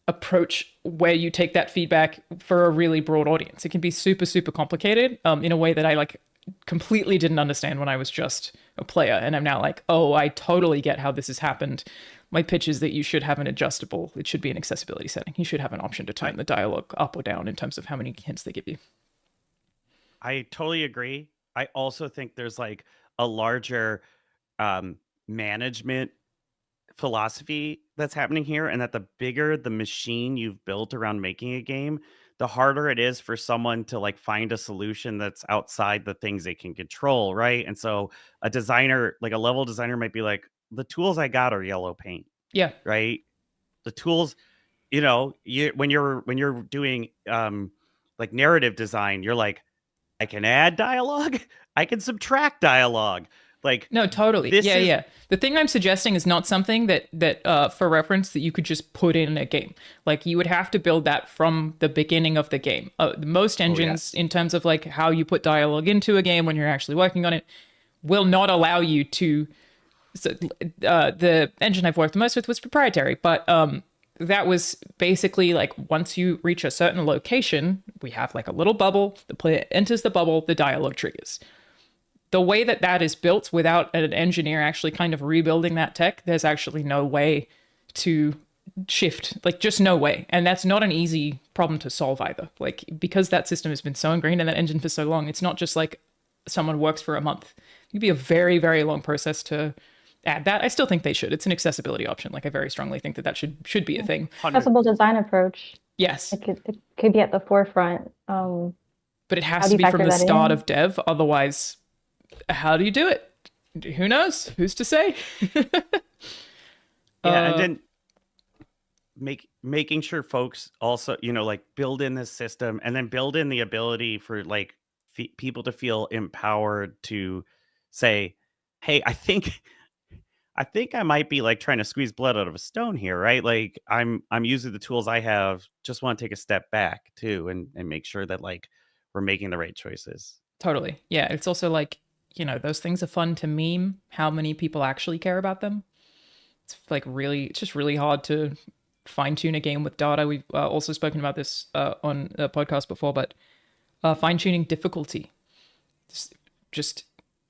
approach where you take that feedback for a really broad audience. It can be super, super complicated in a way that I like completely didn't understand when I was just a player. And I'm now like, oh, I totally get how this has happened. My pitch is that you should have an adjustable, it should be an accessibility setting. You should have an option to turn the dialogue up or down in terms of how many hints they give you. I totally agree. I also think there's like a larger management philosophy that's happening here, and that the bigger the machine you've built around making a game, the harder it is for someone to like find a solution that's outside the things they can control, right? And so a designer, like a level designer, might be like, the tools I got are yellow paint. Yeah. Right. The tools, when you're doing like narrative design, you're like, I can add dialogue, I can subtract dialogue. Like, no, totally. Yeah. The thing I'm suggesting is not something that for reference that you could just put in a game. Like you would have to build that from the beginning of the game. Most engines, in terms of like how you put dialogue into a game when you're actually working on it, will not allow you to. So, the engine I've worked the most with was proprietary, but that was basically like once you reach a certain location, we have like a little bubble, the player enters the bubble, the dialogue triggers. The way that is built without an engineer actually kind of rebuilding that tech, there's actually no way to shift, like just no way. And that's not an easy problem to solve either. Like because that system has been so ingrained in that engine for so long, it's not just like someone works for a month. It'd be a very, very long process to add that. I still think they should. It's an accessibility option. Like I very strongly think that should be a thing. Accessible design approch. Yes. It could be at the forefront. But it has to be from the start of dev. Otherwise, how do you do it? Who knows? Who's to say? And then making sure folks also, like build in this system and then build in the ability for like people to feel empowered to say, hey, I think I might be like trying to squeeze blood out of a stone here, right? Like I'm using the tools I have, just want to take a step back too and make sure that like we're making the right choices. Totally. Yeah. It's also like, you know, those things are fun to meme. How many people actually care about them? It's like really, it's just really hard to fine tune a game with data. We've also spoken about this on a podcast before, but fine tuning difficulty. Just,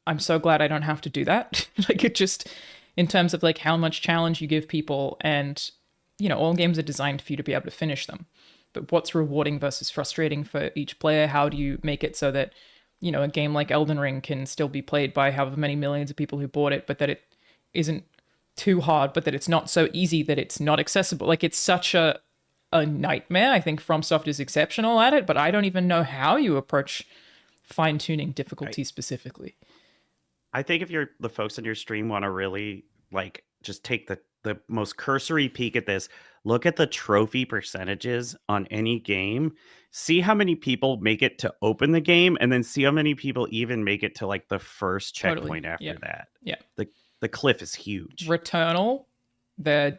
I'm so glad I don't have to do that. Like it just, in terms of like how much challenge you give people, and, you know, all games are designed for you to be able to finish them. But what's rewarding versus frustrating for each player? How do you make it so that, you know, a game like Elden Ring can still be played by however many millions of people who bought it, but that it isn't too hard, but that it's not so easy that it's not accessible. Like it's such a nightmare. I think FromSoft is exceptional at it, but I don't even know how you approach fine-tuning difficulty specifically. I think if you're the folks in your stream want to really like just take the most cursory peek at this, look at the trophy percentages on any game, see how many people make it to open the game, and then see how many people even make it to like the first checkpoint after that. Yeah. The cliff is huge. Returnal, the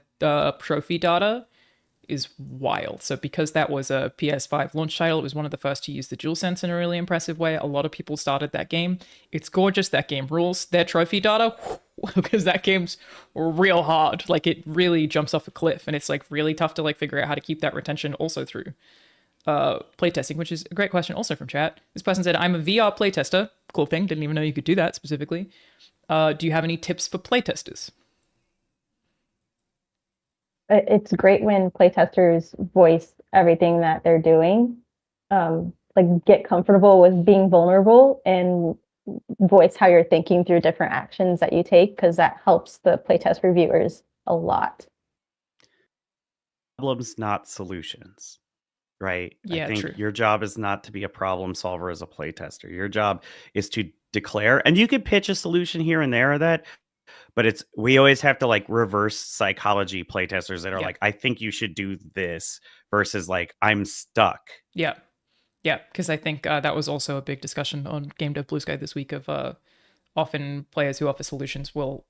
trophy data is wild. So because that was a PS5 launch title, it was one of the first to use the DualSense in a really impressive way. A lot of people started that game. It's gorgeous. That game rules. Their trophy data, because that game's real hard. Like it really jumps off a cliff, and it's like really tough to like figure out how to keep that retention also through playtesting, which is a great question also from chat. This person said, I'm a VR playtester. Cool thing. Didn't even know you could do that specifically. Do you have any tips for playtesters? It's great when playtesters voice everything that they're doing. Like get comfortable with being vulnerable and voice how you're thinking through different actions that you take, because that helps the playtest reviewers a lot. Problems, not solutions, right? Yeah, I think true. your job is not to be a problem solver as a playtester. Your job is to declare, and you could pitch a solution here and there or that, but we always have to like reverse psychology playtesters that are like, I think you should do this, versus like, I'm stuck. Yeah, because I think that was also a big discussion on Game Dev Blue Sky this week of often players who offer solutions will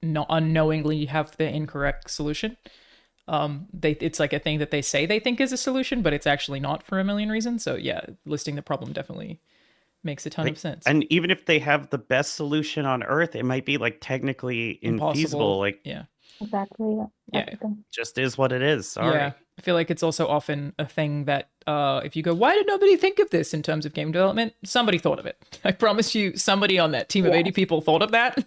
not unknowingly have the incorrect solution. It's like a thing that they say they think is a solution, but it's actually not for a million reasons. So yeah, listing the problem definitely makes a ton of sense. And even if they have the best solution on earth, it might be like technically infeasible. Like yeah, exactly. Yeah, just is what it is. Sorry. Yeah, I feel like it's also often a thing that if you go, why did nobody think of this in terms of game development? Somebody thought of it. I promise you, somebody on that team of 80 people thought of that.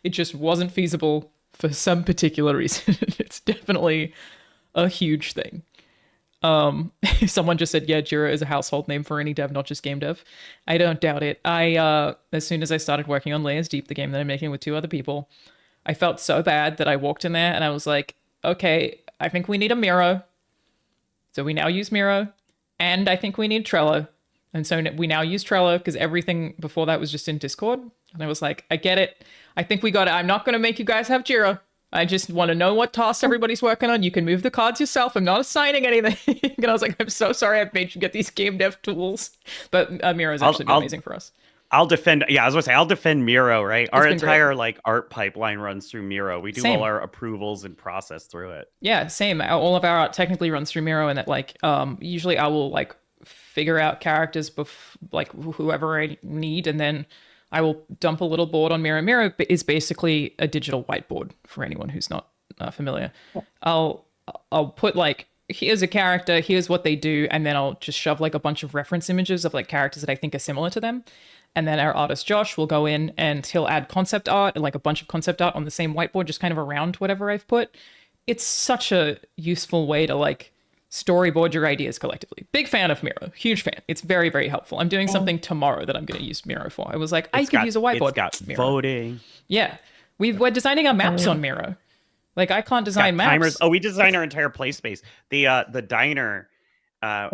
It just wasn't feasible for some particular reason. It's definitely a huge thing. Someone just said, yeah, Jira is a household name for any dev, not just game dev. I don't doubt it. As soon as I started working on Layers Deep, the game that I'm making with 2 other people, I felt so bad that I walked in there and I was like, okay, I think we need a Miro. So we now use Miro, and I think we need Trello. And so we now use Trello because everything before that was just in Discord. And I was like, I get it. I think we got it. I'm not going to make you guys have Jira. I just want to know what tasks everybody's working on. You can move the cards yourself. I'm not assigning anything. And I was like, I'm so sorry I've made you get these game dev tools. But Miro's actually been amazing for us. I'll defend. Yeah, I was going to say, I'll defend Miro, right? Our entire like art pipeline runs through Miro. We do all our approvals and process through it. Yeah, same. All of our art technically runs through Miro, and that like usually I will like figure out characters like whoever I need, and then I will dump a little board on Miro. Miro is basically a digital whiteboard for anyone who's not familiar. Yeah. I'll put like, here's a character, here's what they do, and then I'll just shove like a bunch of reference images of like characters that I think are similar to them. And then our artist Josh will go in and he'll add concept art and like a bunch of concept art on the same whiteboard, just kind of around whatever I've put. It's such a useful way to like storyboard your ideas collectively. Big fan of Miro, huge fan. It's very, very helpful. I'm doing something tomorrow that I'm going to use Miro for. I was like, I could use a whiteboard. It's got Miro. Voting. Yeah, we're designing our maps on Miro. Like I can't design maps. Timers. Oh, we design our entire play space. The diner.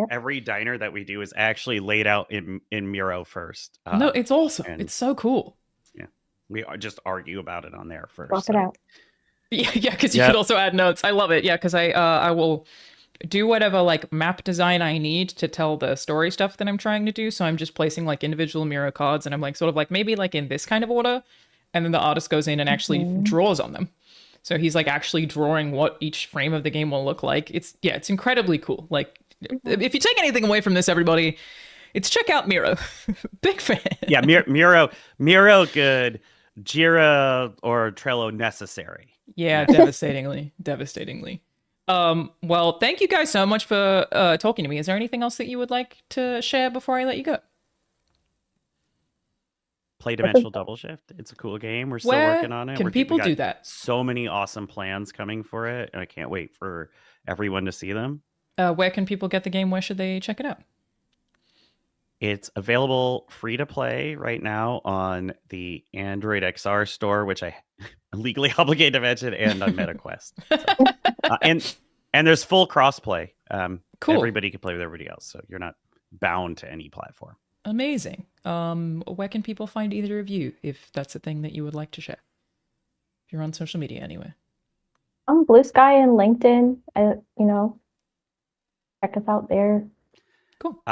Every diner that we do is actually laid out in Miro first. No, it's awesome. It's so cool. Yeah, we just argue about it on there first. Walk it out. Yeah, because you could also add notes. I love it. Yeah, because I will do whatever like map design I need to tell the story stuff that I'm trying to do. So I'm just placing like individual Miro cards, and I'm like sort of like maybe like in this kind of order, and then the artist goes in and actually draws on them. So he's like actually drawing what each frame of the game will look like. It's incredibly cool. Like, if you take anything away from this, everybody, It's check out Miro. Big fan. Yeah, Miro good, Jira or Trello necessary. Yeah, devastatingly. Well, thank you guys so much for talking to me. Is there anything else that you would like to share before I let you go? Play Dimensional Double Shift. It's a cool game. We're still Where working on it. can we people got do that? So many awesome plans coming for it, and I can't wait for everyone to see them. Where can people get the game? Where should they check it out? It's available free to play right now on the Android XR store, which I legally obligated to mention, and on MetaQuest. So, and there's full crossplay. Cool. Everybody can play with everybody else, so you're not bound to any platform. Amazing. Where can people find either of you if that's a thing that you would like to share? If you're on social media anyway. Blue Sky and LinkedIn. Check us out there. Cool.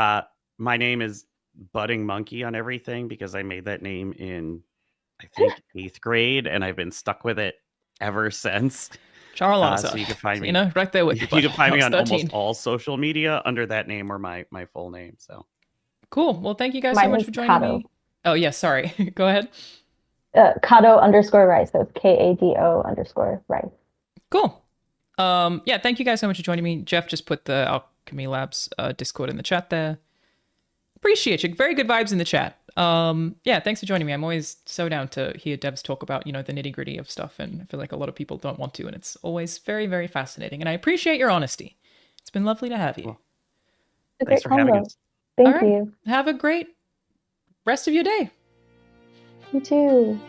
My name is Budding Monkey on everything because I made that name in, I think, 8th grade, and I've been stuck with it ever since. Charles, so you can find me, right there with you. You can find me on almost all social media under that name or my full name. So cool. Well, thank you guys so much for joining me. Oh yeah, sorry. Go ahead. Kado_Rice. So it's KADO_Rice. Cool. Yeah, thank you guys so much for joining me. Jeff just put the Alchemy Labs Discord in the chat there. Appreciate you. Very good vibes in the chat. Yeah, thanks for joining me. I'm always so down to hear devs talk about, the nitty-gritty of stuff, and I feel like a lot of people don't want to, and it's always very, very fascinating. And I appreciate your honesty. It's been lovely to have you. Well, thanks for having us. Thank you. Have a great rest of your day. You too.